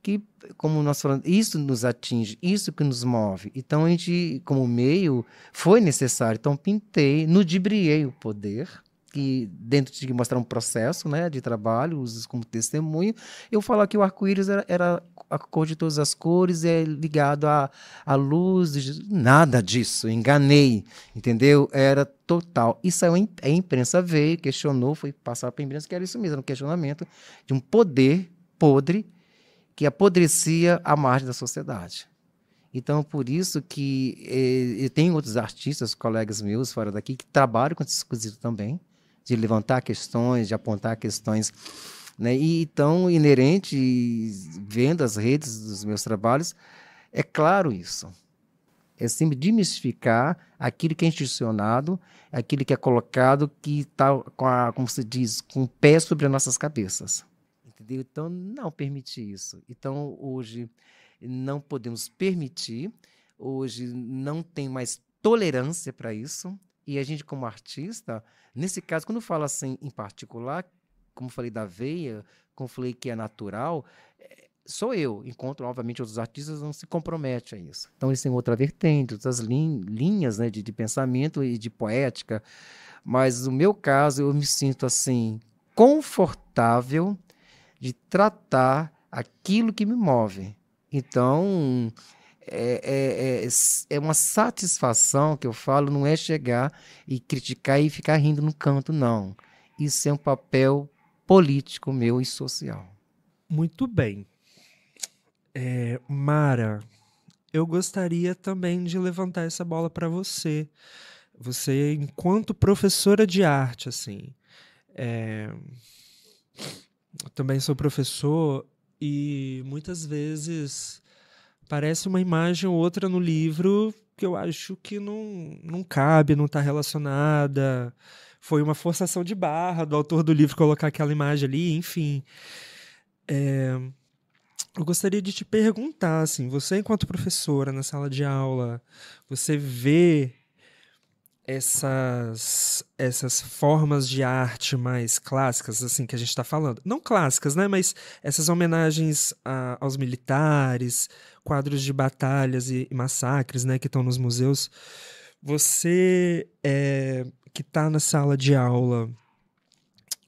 que, como nós falamos, isso nos atinge, isso que nos move. Então, a gente, como meio, foi necessário. Então, pintei, ludibriei o poder, que dentro de mostrar um processo, né, de trabalho, uso como testemunho, eu falar que o arco-íris era a cor de todas as cores, ligado à luz, nada disso, enganei, entendeu? Era total. Isso a imprensa veio, questionou, foi passar para a imprensa que era isso mesmo, era um questionamento de um poder podre que apodrecia a margem da sociedade. Então, por isso que tem outros artistas, colegas meus fora daqui, que trabalham com esse quesito também, de levantar questões, de apontar questões, né? E tão inerente, vendo as redes dos meus trabalhos, é claro isso. É sempre desmistificar aquilo que é institucionado, aquilo que é colocado, que está, como se diz, com o pé sobre as nossas cabeças. Entendeu? Então, não permitir isso. Então, hoje, não podemos permitir, hoje não tem mais tolerância para isso, e a gente, como artista, nesse caso, quando eu falo assim em particular, como falei da veia, como falei que é natural, sou eu. Enquanto, obviamente, outros artistas não se comprometem a isso. Então, eles têm outra vertente, outras linhas, né, de pensamento e de poética. Mas, no meu caso, eu me sinto, assim, confortável de tratar aquilo que me move. Então, é uma satisfação que eu falo, não é chegar e criticar e ficar rindo no canto, não. Isso é um papel político meu e social. Muito bem. Mara, eu gostaria também de levantar essa bola para você. Você, enquanto professora de arte, assim, eu também sou professor e muitas vezes parece uma imagem ou outra no livro que eu acho que não cabe, não está relacionada. Foi uma forçação de barra do autor do livro colocar aquela imagem ali, enfim. Eu gostaria de te perguntar, assim, você enquanto professora na sala de aula, você vê essas formas de arte mais clássicas, assim, que a gente está falando. Não clássicas, né? Mas essas homenagens aos militares, quadros de batalhas e massacres, né? Que estão nos museus. Você, que está na sala de aula,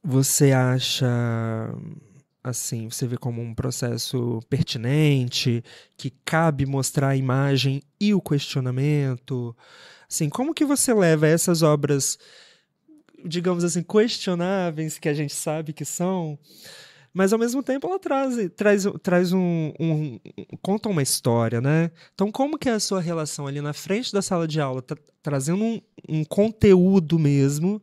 você acha, assim, você vê como um processo pertinente, que cabe mostrar a imagem e o questionamento? Assim, como que você leva essas obras, digamos assim, questionáveis, que a gente sabe que são, mas ao mesmo tempo ela traz conta uma história, né? Então, como que é a sua relação ali na frente da sala de aula, trazendo um conteúdo mesmo?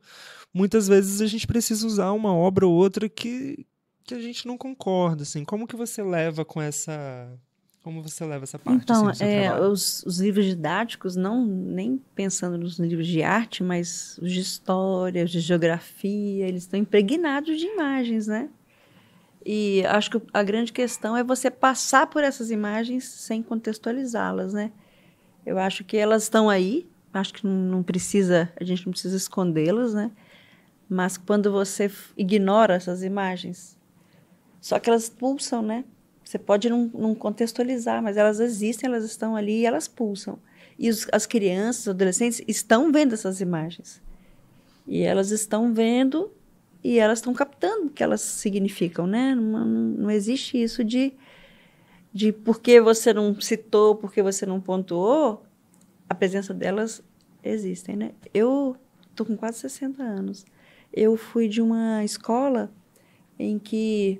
Muitas vezes a gente precisa usar uma obra ou outra que a gente não concorda, assim. Como que você leva Como você leva essa parte? Então, assim, do seu trabalho? os livros didáticos, nem pensando nos livros de arte, mas os de história, os de geografia, eles estão impregnados de imagens, né? E acho que a grande questão é você passar por essas imagens sem contextualizá-las, né? Eu acho que elas estão aí, acho que a gente não precisa escondê-las, né? Mas quando você ignora essas imagens, só que elas pulsam, né? Você pode não contextualizar, mas elas existem, elas estão ali e elas pulsam. E as crianças, os adolescentes estão vendo essas imagens. E elas estão vendo e elas estão captando o que elas significam, né? Não existe isso de porque você não citou, porque você não pontuou, a presença delas existem, né? Eu estou com quase 60 anos. Eu fui de uma escola em que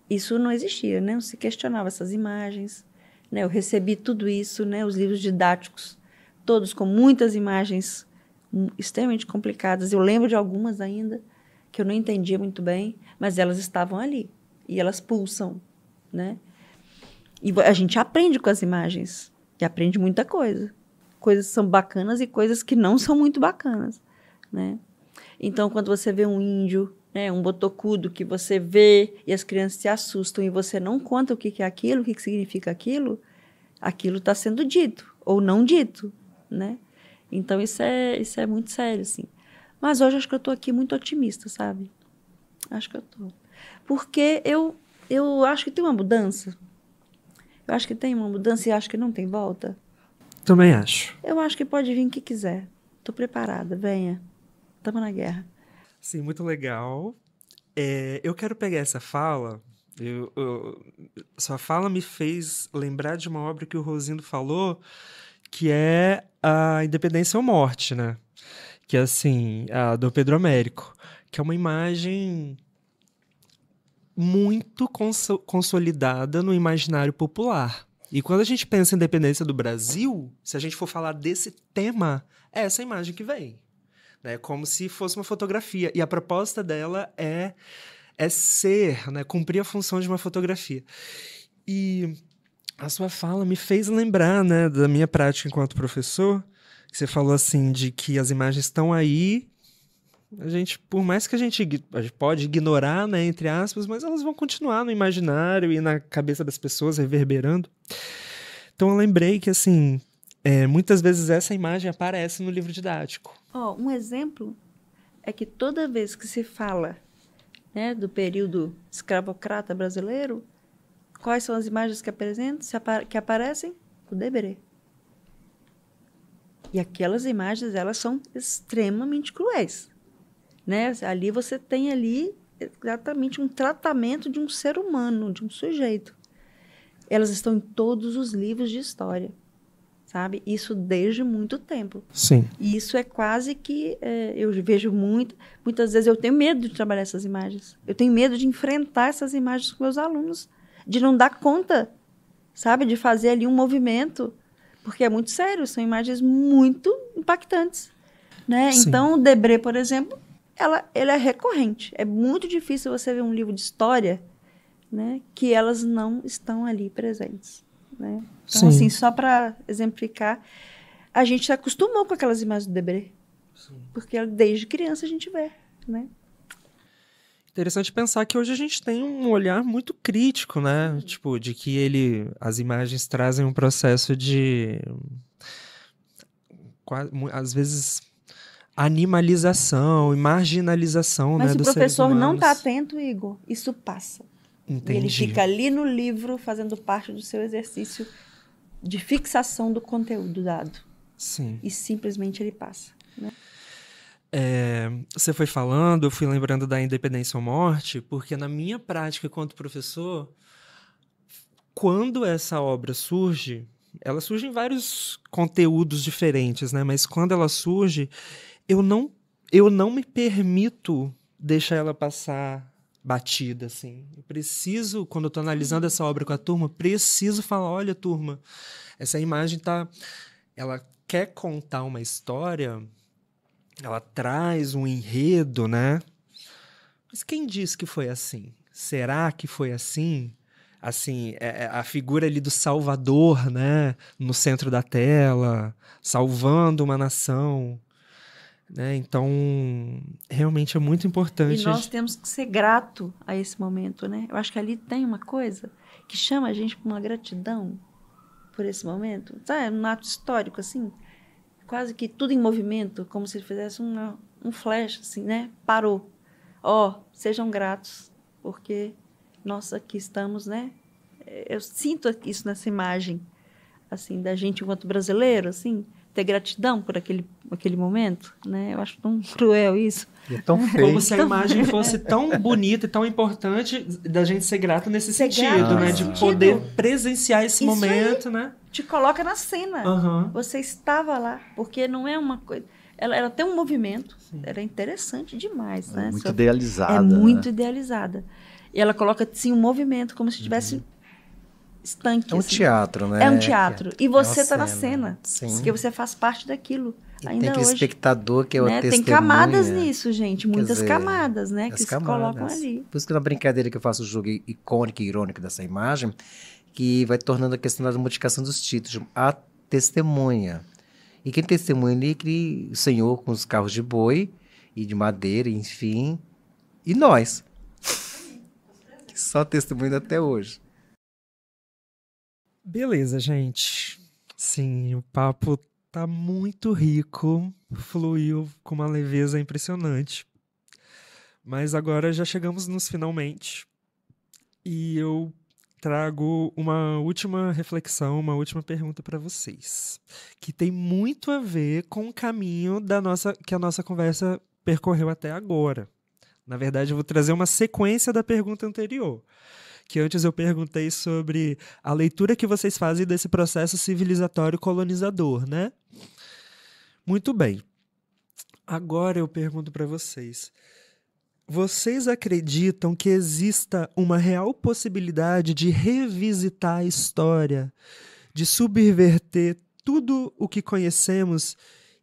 isso não existia, né? Não se questionava essas imagens, né? Eu recebi tudo isso, né? Os livros didáticos, todos com muitas imagens extremamente complicadas. Eu lembro de algumas ainda que eu não entendia muito bem, mas elas estavam ali e elas pulsam, né? E a gente aprende com as imagens e aprende muita coisa. Coisas que são bacanas e coisas que não são muito bacanas, né? Então, quando você vê um índio, né, um botocudo que você vê e as crianças se assustam e você não conta o que é aquilo, o que significa aquilo, aquilo está sendo dito ou não dito, né? Então, isso é muito sério, assim. Mas hoje acho que eu estou aqui muito otimista, sabe? Acho que eu estou. Porque eu acho que tem uma mudança. Eu acho que tem uma mudança e acho que não tem volta. Também acho. Eu acho que pode vir o que quiser. Estou preparada, venha. Estamos na guerra. Sim, muito legal. Eu quero pegar essa fala. Sua fala me fez lembrar de uma obra que o Rosindo falou, que é a Independência ou Morte, né? Que é assim, a do Pedro Américo, que é uma imagem muito consolidada no imaginário popular. E quando a gente pensa em independência do Brasil, se a gente for falar desse tema, é essa imagem que vem. É como se fosse uma fotografia. E a proposta dela é ser, né, cumprir a função de uma fotografia. E a sua fala me fez lembrar, né, da minha prática enquanto professor, que você falou assim, de que as imagens estão aí, por mais que a gente pode ignorar, né, entre aspas, mas elas vão continuar no imaginário e na cabeça das pessoas, reverberando. Então eu lembrei que, assim, muitas vezes essa imagem aparece no livro didático. Um exemplo é que toda vez que se fala, né, do período escravocrata brasileiro, quais são as imagens que aparecem? O Debré. E aquelas imagens, elas são extremamente cruéis, né? Ali você tem exatamente um tratamento de um ser humano, de um sujeito. Elas estão em todos os livros de história, sabe? Isso desde muito tempo. Sim. E isso é quase que... eu vejo muitas vezes eu tenho medo de trabalhar essas imagens. Eu tenho medo de enfrentar essas imagens com meus alunos, de não dar conta, sabe? De fazer ali um movimento, porque é muito sério, são imagens muito impactantes, né? Sim. Então, o Debré, por exemplo, ele é recorrente. É muito difícil você ver um livro de história, né, que elas não estão ali presentes, né? Então, assim, só para exemplificar, a gente se acostumou com aquelas imagens do Debré, porque desde criança a gente vê, né? Interessante pensar que hoje a gente tem um olhar muito crítico, né? Tipo, de que as imagens trazem um processo de, às vezes, animalização e marginalização, mas né, se o dos seres professor não humanos. está atento, Igor, isso passa. Entendi. E ele fica ali no livro fazendo parte do seu exercício de fixação do conteúdo dado. Sim. E simplesmente ele passa, né? Você foi falando, eu fui lembrando da Independência ou Morte, porque na minha prática enquanto professor, quando essa obra surge, ela surge em vários conteúdos diferentes, né? Mas quando ela surge, eu não me permito deixar ela passar batida, assim. Eu preciso, quando eu estou analisando essa obra com a turma, preciso falar, olha, turma, essa imagem ela quer contar uma história, ela traz um enredo, né? Mas quem disse que foi assim? Será que foi assim? Assim, a figura ali do Salvador, né? No centro da tela, salvando uma nação, né? Então, realmente é muito importante. E nós temos que ser grato a esse momento, né? Eu acho que ali tem uma coisa que chama a gente para uma gratidão por esse momento. Sabe? Um ato histórico, assim, quase que tudo em movimento, como se ele fizesse um flash, assim, né? Parou. Sejam gratos, porque nós aqui estamos, né? Eu sinto isso nessa imagem, assim, da gente enquanto brasileiro, assim, ter gratidão por aquele momento, né? Eu acho tão cruel isso. E é tão feio. Como se a imagem fosse tão bonita e tão importante da gente ser grato nesse sentido, né? De poder presenciar esse momento, né? Te coloca na cena. Uhum. Você estava lá, porque não é uma coisa... Ela tem um movimento, era interessante demais, né? Muito idealizada. É muito né? idealizada. E ela coloca, assim, um movimento, como se estivesse estanque. É um assim. teatro, né? É um teatro. E você está uma na cena. Sim. Porque você faz parte daquilo. E Ainda tem aquele hoje. espectador que é o Né? Tem testemunha. camadas nisso, gente. Muitas dizer, camadas, né? as Que camadas. se colocam ali. Por isso que na brincadeira que eu faço o jogo icônico e irônico dessa imagem, que vai tornando a questão da modificação dos títulos. A testemunha. E quem testemunha ali é aquele senhor com os carros de boi e de madeira, enfim. E nós. Que só testemunha até hoje. Beleza, gente. Sim, o papo tá muito rico, fluiu com uma leveza impressionante. Mas agora já chegamos nos finalmente. E eu trago uma última reflexão, uma última pergunta para vocês, que tem muito a ver com o caminho que a nossa conversa percorreu até agora. Na verdade, eu vou trazer uma sequência da pergunta anterior. Que antes eu perguntei sobre a leitura que vocês fazem desse processo civilizatório colonizador, né? Muito bem. Agora eu pergunto para vocês. Vocês acreditam que exista uma real possibilidade de revisitar a história, de subverter tudo o que conhecemos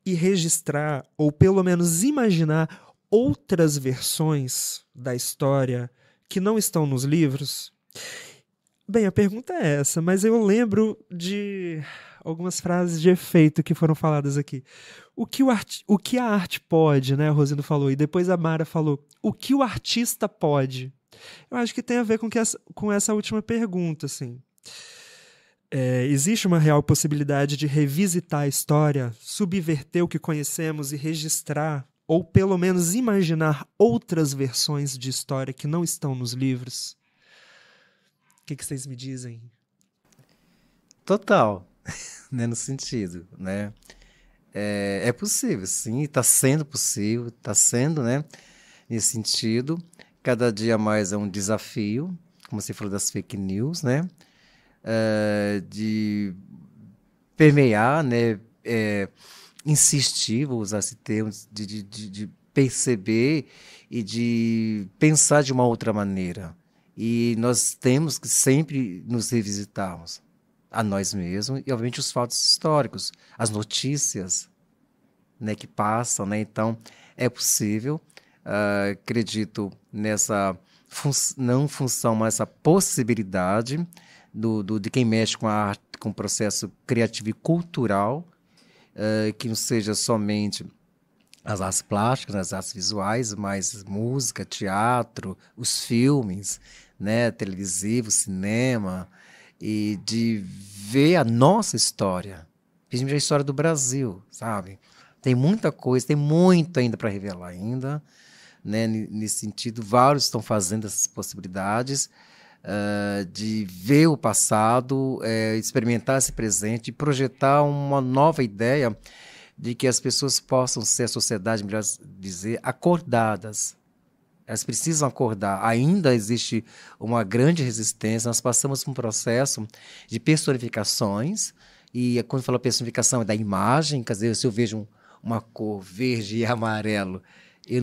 e registrar, ou pelo menos imaginar, outras versões da história que não estão nos livros? Bem, a pergunta é essa, mas eu lembro de algumas frases de efeito que foram faladas aqui. O que a arte pode, né? A Rosino falou, e depois a Mara falou, o que o artista pode? Eu acho que tem a ver com essa última pergunta, assim. Existe uma real possibilidade de revisitar a história, subverter o que conhecemos e registrar, ou pelo menos imaginar outras versões de história que não estão nos livros? O que vocês me dizem? Total, né, no sentido, né? É possível, sim, está sendo possível, está sendo, né, nesse sentido. Cada dia mais é um desafio, como você falou das fake news, né? De permear, né? Insistir, vou usar esse termo, de perceber e de pensar de uma outra maneira. E nós temos que sempre nos revisitarmos a nós mesmos e, obviamente, os fatos históricos, as notícias, né, que passam, né? Então, é possível, acredito nessa não função, mas essa possibilidade de quem mexe com a arte, com o processo criativo e cultural, que não seja somente as artes plásticas, as artes visuais, mas música, teatro, os filmes, né, televisivo, cinema, e de ver a nossa história, principalmente a história do Brasil, sabe? Tem muita coisa, tem muito ainda para revelar ainda, né? Nesse sentido, vários estão fazendo essas possibilidades de ver o passado, experimentar esse presente e projetar uma nova ideia de que as pessoas possam ser, a sociedade, melhor dizer, acordadas. Elas precisam acordar. Ainda existe uma grande resistência. Nós passamos por um processo de personificações. E quando fala personificação, é da imagem. Quer dizer, se eu vejo uma cor verde e amarelo, eu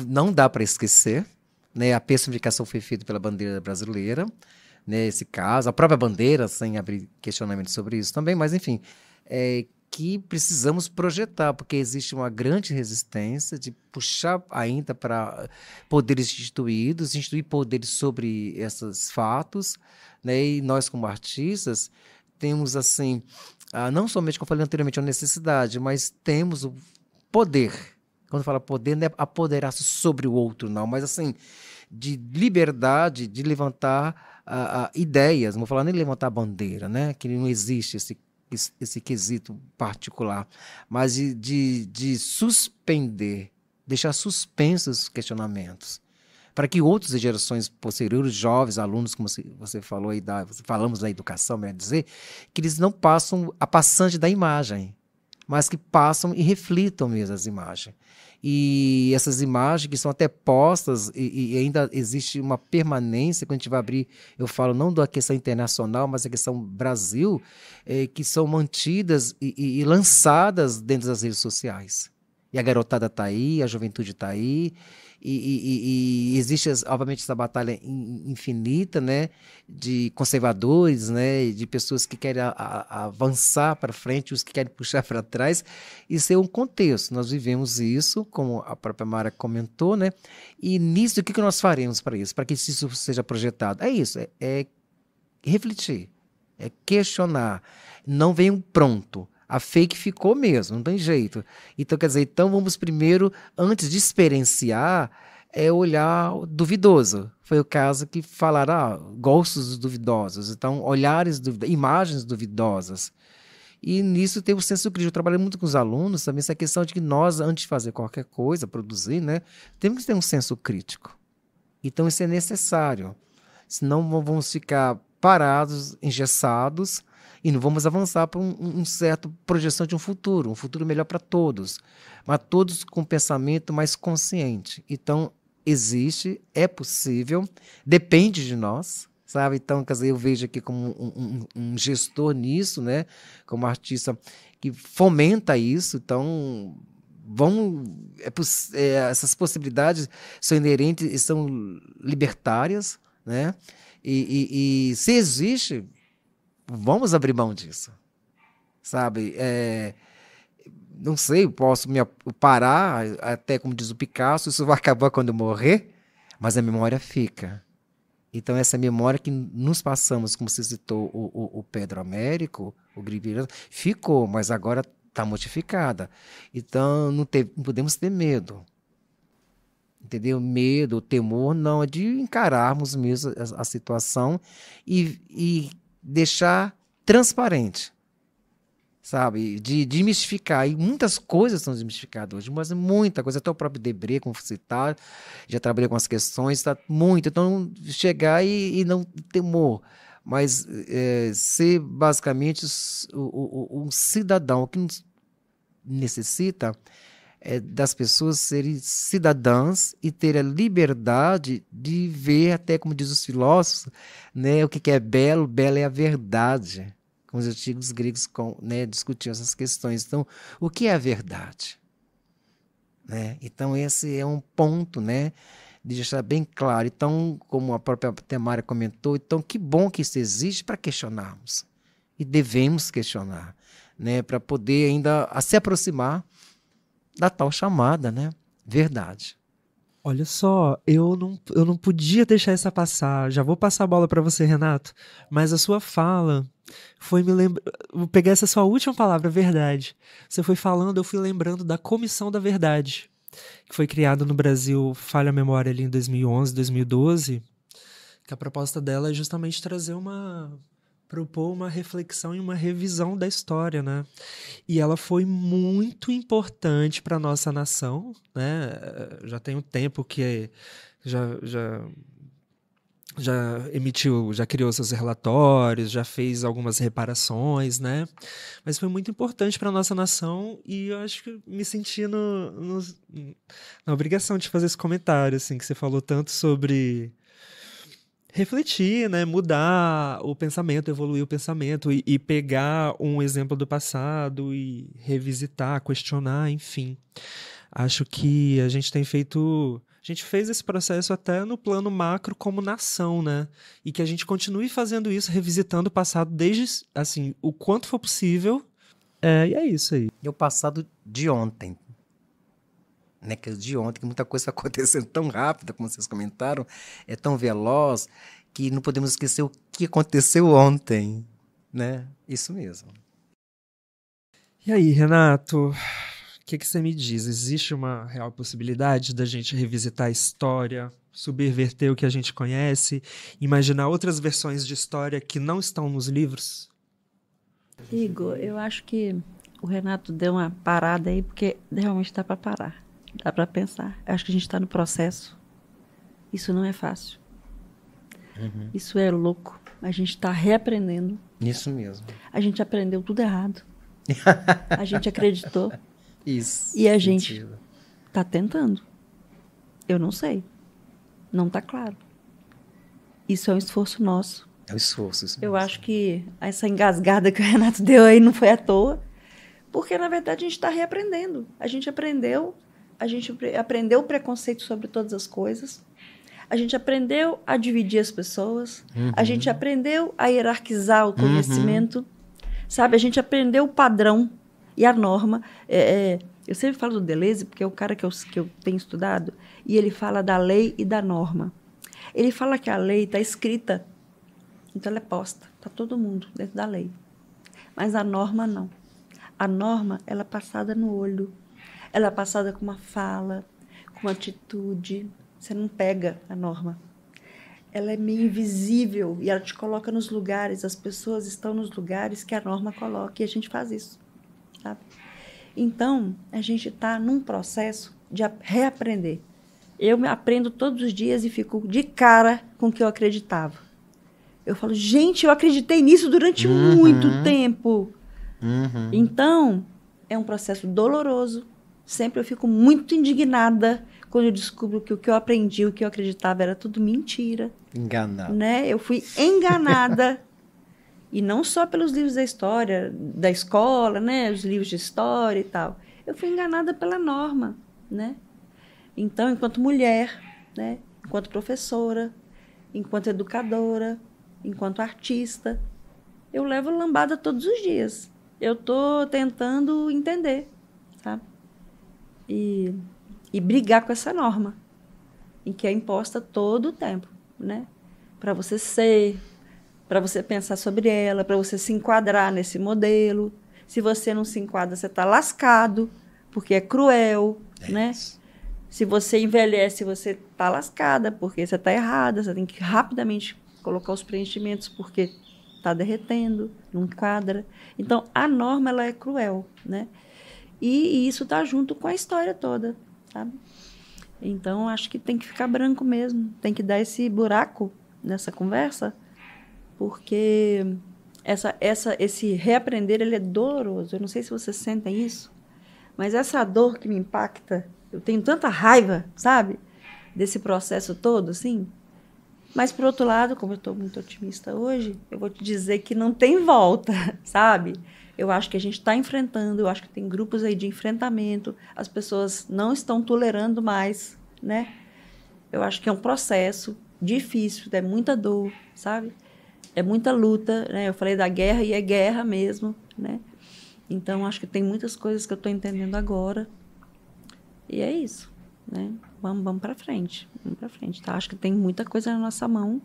não dá para esquecer. Né? A personificação foi feita pela bandeira brasileira. Né? Esse caso, a própria bandeira, sem abrir questionamento sobre isso também. Mas, enfim, que precisamos projetar, porque existe uma grande resistência de puxar ainda para poderes instituir poderes sobre esses fatos, né? E nós, como artistas, temos, assim, não somente, como eu falei anteriormente, a necessidade, mas temos o poder. Quando fala poder, não é apoderar-se sobre o outro, não, mas, assim, de liberdade de levantar ideias, não vou falar nem levantar bandeira, né? Que não existe esse quesito particular, mas de suspender, deixar suspensos os questionamentos, para que outras gerações posteriores, jovens, alunos, como você falou aí, falamos da educação, melhor dizer, que eles não passam a passante da imagem, mas que passam e reflitam mesmo as imagens. E essas imagens que são até postas e ainda existe uma permanência, quando a gente vai abrir, eu falo não da questão internacional, mas da questão Brasil, que são mantidas e lançadas dentro das redes sociais. E a garotada está aí, a juventude está aí, e existe, obviamente, essa batalha infinita, né, de conservadores, né, de pessoas que querem avançar para frente, os que querem puxar para trás. Isso é um contexto. Nós vivemos isso, como a própria Mara comentou, né, e nisso, o que nós faremos para isso? Para que isso seja projetado? É isso, é refletir, é questionar. Não vem um pronto. A fake ficou mesmo, não tem jeito. Então, quer dizer, vamos primeiro, antes de experienciar, olhar duvidoso. Foi o caso que falaram, gostos duvidosos. Então, olhares duvidosos, imagens duvidosas. E nisso tem o senso crítico. Eu trabalho muito com os alunos também, essa questão de que nós, antes de fazer qualquer coisa, produzir, né, temos que ter um senso crítico. Então, isso é necessário. Senão, vamos ficar parados, engessados, e não vamos avançar para um certo projeção de um futuro melhor para todos, mas todos com um pensamento mais consciente. Então, existe, é possível, depende de nós, sabe? Então, quer dizer, eu vejo aqui como um gestor nisso, né? Como artista que fomenta isso. Então, essas possibilidades são inerentes e são libertárias, né? E se existe, vamos abrir mão disso, sabe? Não sei, posso me parar, até como diz o Picasso, isso vai acabar quando eu morrer, mas a memória fica. Então, essa memória que nos passamos, como você citou, o Pedro Américo, o Griveiras, ficou, mas agora está modificada. Então, não podemos ter medo. Entendeu? Medo, temor, não, é de encararmos mesmo a situação e deixar transparente, sabe? De desmistificar. E muitas coisas são desmistificadas hoje, mas muita coisa. Até o próprio Debré, como citar, já trabalhei com as questões, está muito. Então, chegar e não temor, mas ser basicamente um cidadão que necessita das pessoas serem cidadãs e ter a liberdade de ver, até como diz os filósofos, né, o que é belo. Belo é a verdade. Como os antigos gregos, né, discutiam essas questões. Então, o que é a verdade? Né? Então, esse é um ponto, né, de deixar bem claro. Então, como a própria Temária comentou, então, que bom que isso existe para questionarmos. E devemos questionar, né, para poder ainda se aproximar da tal chamada, né, verdade. Olha só, eu não podia deixar essa passar. Já vou passar a bola para você, Renato. Mas a sua fala foi me lembrar. Vou pegar essa sua última palavra, verdade. Você foi falando, eu fui lembrando da Comissão da Verdade, que foi criada no Brasil, falha a memória, ali em 2011, 2012, que a proposta dela é justamente propor uma reflexão e uma revisão da história, né? E ela foi muito importante para a nossa nação, né? Já tem um tempo que já emitiu, já criou seus relatórios, já fez algumas reparações, né? Mas foi muito importante para a nossa nação e eu acho que me senti na obrigação de fazer esse comentário, assim, que você falou tanto sobre refletir, né, mudar o pensamento, evoluir o pensamento e pegar um exemplo do passado e revisitar, questionar, enfim. Acho que a gente fez esse processo até no plano macro como nação, né? E que a gente continue fazendo isso, revisitando o passado desde, assim, o quanto for possível. E é isso aí. E o passado de ontem. Né, que de ontem, que muita coisa está acontecendo tão rápida, como vocês comentaram, é tão veloz, que não podemos esquecer o que aconteceu ontem, né? Isso mesmo. E aí, Renato, o que você me diz? Existe uma real possibilidade da gente revisitar a história, subverter o que a gente conhece, imaginar outras versões de história que não estão nos livros? Igor, eu acho que o Renato deu uma parada aí, porque realmente dá para parar. Dá para pensar. Acho que a gente está no processo. Isso não é fácil. Isso é louco. A gente está reaprendendo. Isso mesmo. A gente aprendeu tudo errado. A gente acreditou. Isso. E a gente está tentando. Eu não sei. Não está claro. Isso é um esforço nosso. É um esforço. Isso Eu mesmo. acho que essa engasgada que o Renato deu aí não foi à toa. Porque, na verdade, a gente está reaprendendo. A gente aprendeu o preconceito sobre todas as coisas. A gente aprendeu a dividir as pessoas. A gente aprendeu a hierarquizar o conhecimento. Sabe? A gente aprendeu o padrão e a norma. Eu sempre falo do Deleuze, porque é o cara que eu tenho estudado, e ele fala da lei e da norma. Ele fala que a lei está escrita, então ela é posta, está todo mundo dentro da lei. Mas a norma não. A norma, ela é passada no olho, ela é passada com uma fala, com uma atitude. Você não pega a norma. Ela é meio invisível e ela te coloca nos lugares, as pessoas estão nos lugares que a norma coloca, e a gente faz isso, sabe? Então, a gente está num processo de reaprender. Eu aprendo todos os dias e fico de cara com o que eu acreditava. Eu falo, gente, eu acreditei nisso durante muito tempo. Então, é um processo doloroso. Sempre eu fico muito indignada quando eu descubro que o que eu aprendi, o que eu acreditava era tudo mentira. Enganado. Né? Eu fui enganada. E não só pelos livros da história, da escola, né? Os livros de história e tal. Eu fui enganada pela norma, né? Então, enquanto mulher, né? Enquanto professora, enquanto educadora, enquanto artista, eu levo lambada todos os dias. Eu estou tentando entender, sabe? E brigar com essa norma, em que é imposta todo o tempo, né? Para você ser, para você pensar sobre ela, para você se enquadrar nesse modelo. Se você não se enquadra, você está lascado, porque é cruel, né? Se você envelhece, você está lascada, porque você está errada, você tem que rapidamente colocar os preenchimentos, porque está derretendo, não enquadra. Então, a norma, ela é cruel, né? E isso está junto com a história toda, sabe? Então, acho que tem que ficar branco mesmo, tem que dar esse buraco nessa conversa, porque esse reaprender, ele é doloroso. Eu não sei se vocês sentem isso, mas essa dor que me impacta, eu tenho tanta raiva, sabe? Desse processo todo, assim. Mas, por outro lado, como eu estou muito otimista hoje, eu vou te dizer que não tem volta, sabe? Eu acho que a gente está enfrentando, eu acho que tem grupos aí de enfrentamento, as pessoas não estão tolerando mais, né? Eu acho que é um processo difícil, é muita dor, sabe? É muita luta, né? Eu falei da guerra e é guerra mesmo, né? Então, acho que tem muitas coisas que eu estou entendendo agora. E é isso, né? Vamos para frente, tá? Acho que tem muita coisa na nossa mão,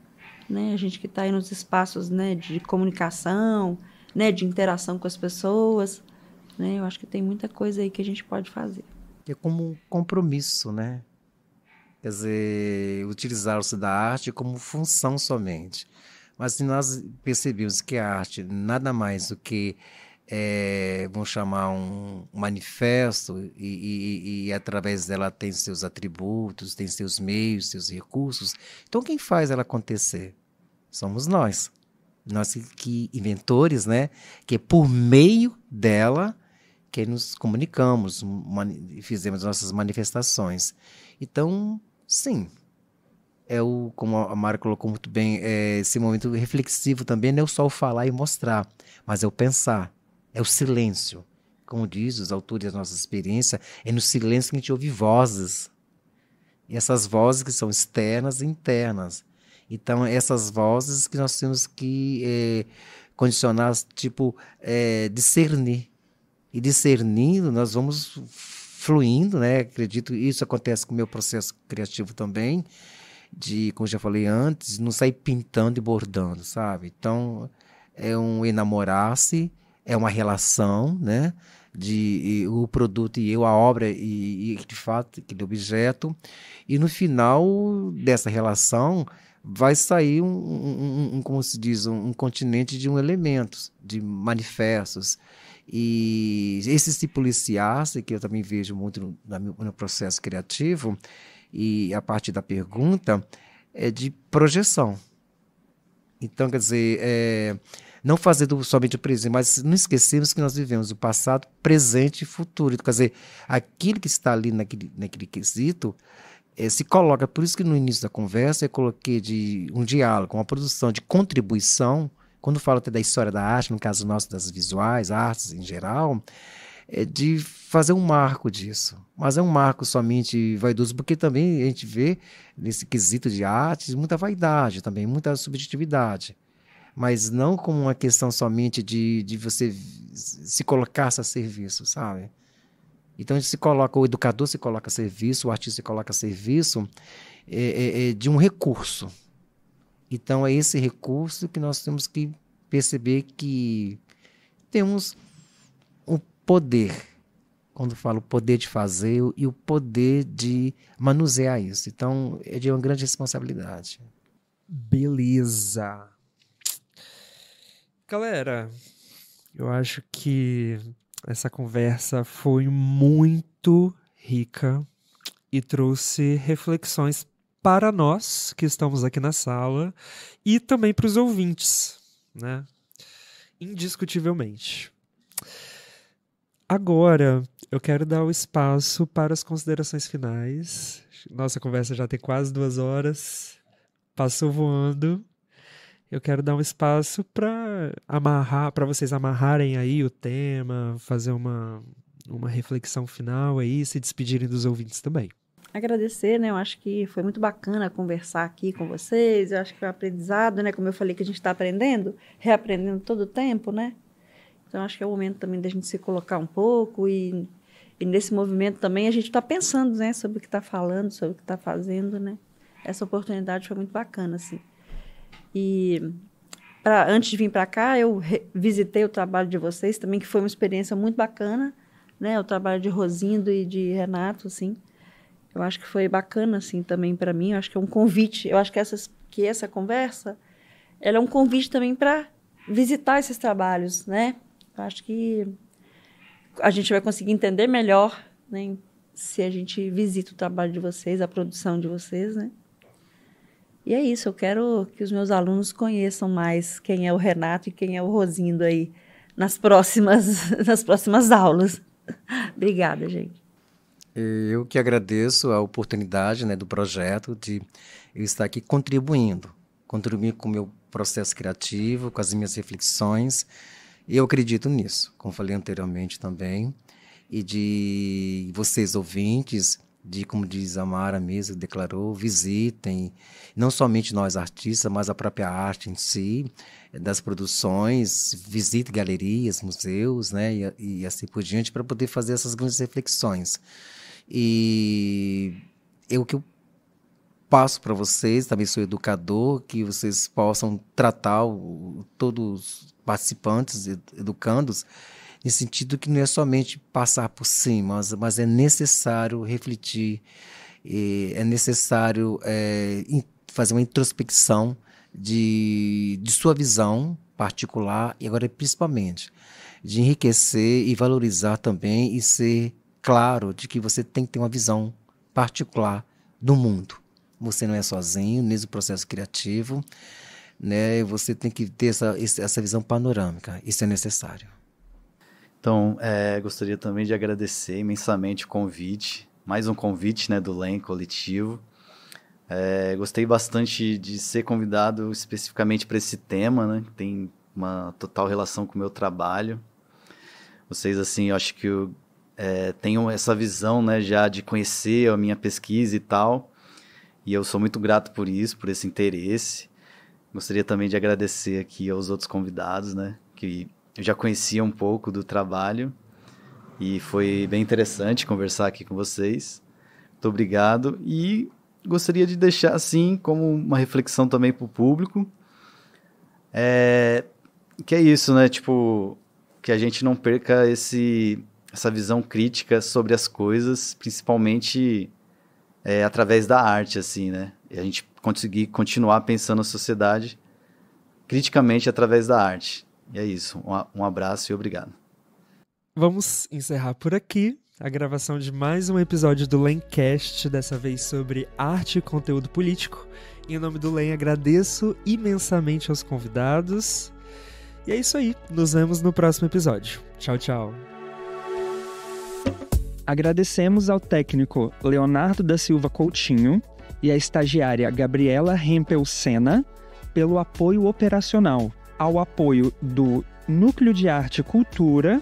né? A gente que está aí nos espaços, né, de comunicação, né, de interação com as pessoas, né? Eu acho que tem muita coisa aí que a gente pode fazer. É como um compromisso, né? Quer dizer, utilizar-se da arte como função somente. Mas se nós percebemos que a arte nada mais do que, vamos chamar, um manifesto, e através dela tem seus atributos, tem seus meios, seus recursos, então quem faz ela acontecer? Somos nós. Nós que inventores, né? Que por meio dela que nos comunicamos, fizemos nossas manifestações. Então, sim, como a Mara colocou muito bem, esse momento reflexivo também não é só o falar e mostrar, mas é o pensar, é o silêncio. Como diz os autores da nossa experiência, é no silêncio que a gente ouve vozes. E essas vozes que são externas e internas. Então, essas vozes que nós temos que condicionar, discernir. E discernindo, nós vamos fluindo, né? Acredito que isso acontece com o meu processo criativo também, como já falei antes, não sair pintando e bordando, sabe? Então, é um enamorar-se, é uma relação, né? O produto e eu, a obra e de fato, aquele objeto. E no final dessa relação vai sair como se diz, um continente de elementos, de manifestos. E esse se policiar, que eu também vejo muito no processo criativo, e a partir da pergunta, é de projeção. Então, quer dizer, não fazer somente o presente, mas não esquecermos que nós vivemos o passado, presente e futuro. Então, quer dizer, aquilo que está ali naquele quesito se coloca. Por isso que no início da conversa eu coloquei de um diálogo, uma produção de contribuição. Quando falo até da história da arte, no caso nosso das visuais, artes em geral, é de fazer um marco disso. Mas é um marco somente vaidoso, porque também a gente vê nesse quesito de artes muita vaidade também, muita subjetividade. Mas não como uma questão somente de você se colocar a serviço, sabe? Então a gente se coloca, o educador se coloca a serviço, o artista se coloca a serviço de um recurso. Então é esse recurso que nós temos que perceber que temos o poder, quando falo poder de fazer e o poder de manusear isso. Então é de uma grande responsabilidade. Beleza. Galera, eu acho que essa conversa foi muito rica e trouxe reflexões para nós que estamos aqui na sala e também para os ouvintes, né? Indiscutivelmente. Agora, eu quero dar o espaço para as considerações finais. Nossa conversa já tem quase 2 horas. Passou voando. Eu quero dar um espaço para vocês amarrarem aí o tema, fazer uma reflexão final aí, se despedirem dos ouvintes também. Agradecer, né? Eu acho que foi muito bacana conversar aqui com vocês. Eu acho que foi um aprendizado, né? Como eu falei que a gente está aprendendo, reaprendendo todo o tempo, né? Então, acho que é o momento também da gente se colocar um pouco e nesse movimento também a gente está pensando, né? Sobre o que está falando, sobre o que está fazendo, né? Essa oportunidade foi muito bacana, assim. E antes de vir para cá, eu visitei o trabalho de vocês também, que foi uma experiência muito bacana, né? O trabalho de Rosindo e de Renato, assim. Eu acho que foi bacana, assim, também para mim. Eu acho que é um convite. Eu acho que essa conversa, ela é um convite também para visitar esses trabalhos, né? Eu acho que a gente vai conseguir entender melhor, né? Se a gente visita o trabalho de vocês, a produção de vocês, né? E é isso, eu quero que os meus alunos conheçam mais quem é o Renato e quem é o Rosindo aí nas próximas aulas. Obrigada, gente. Eu que agradeço a oportunidade, né, do projeto, de eu estar aqui contribuindo com o meu processo criativo, com as minhas reflexões. Eu acredito nisso, como falei anteriormente também, e de vocês ouvintes, como diz a Mara mesmo, declarou, visitem, não somente nós artistas, mas a própria arte em si, das produções, visitem galerias, museus, né, e assim por diante, para poder fazer essas grandes reflexões. E o que eu passo para vocês, também sou educador, que vocês possam tratar todos os participantes, educandos, no sentido que não é somente passar por cima, mas é necessário refletir, é necessário fazer uma introspecção de sua visão particular e agora principalmente de enriquecer e valorizar também e ser claro de que você tem que ter uma visão particular do mundo. Você não é sozinho nesse processo criativo, né? Você tem que ter essa visão panorâmica, isso é necessário. Então, gostaria também de agradecer imensamente o convite, mais um convite, né, do LEM Coletivo. Gostei bastante de ser convidado especificamente para esse tema, né, que tem uma total relação com o meu trabalho. Vocês, assim, eu acho que tenham essa visão, né, já de conhecer a minha pesquisa e tal, e eu sou muito grato por isso, por esse interesse. Gostaria também de agradecer aqui aos outros convidados, né, que eu já conhecia um pouco do trabalho e foi bem interessante conversar aqui com vocês. Muito obrigado e gostaria de deixar assim como uma reflexão também para o público, que é isso, né? Tipo, que a gente não perca essa visão crítica sobre as coisas, principalmente através da arte, assim, né? E a gente conseguir continuar pensando a sociedade criticamente através da arte. E é isso. Um abraço e obrigado. Vamos encerrar por aqui a gravação de mais um episódio do Lencast, dessa vez sobre arte e conteúdo político. Em nome do Len, agradeço imensamente aos convidados. E é isso aí, nos vemos no próximo episódio. Tchau, tchau. Agradecemos ao técnico Leonardo da Silva Coutinho e à estagiária Gabriela Hempel Sena pelo apoio operacional, ao apoio do Núcleo de Arte e Cultura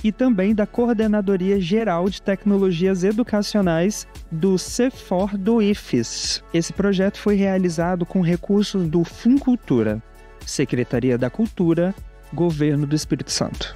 e também da Coordenadoria Geral de Tecnologias Educacionais do CEFOR do IFES. Esse projeto foi realizado com recursos do FUNCultura, Secretaria da Cultura, Governo do Espírito Santo.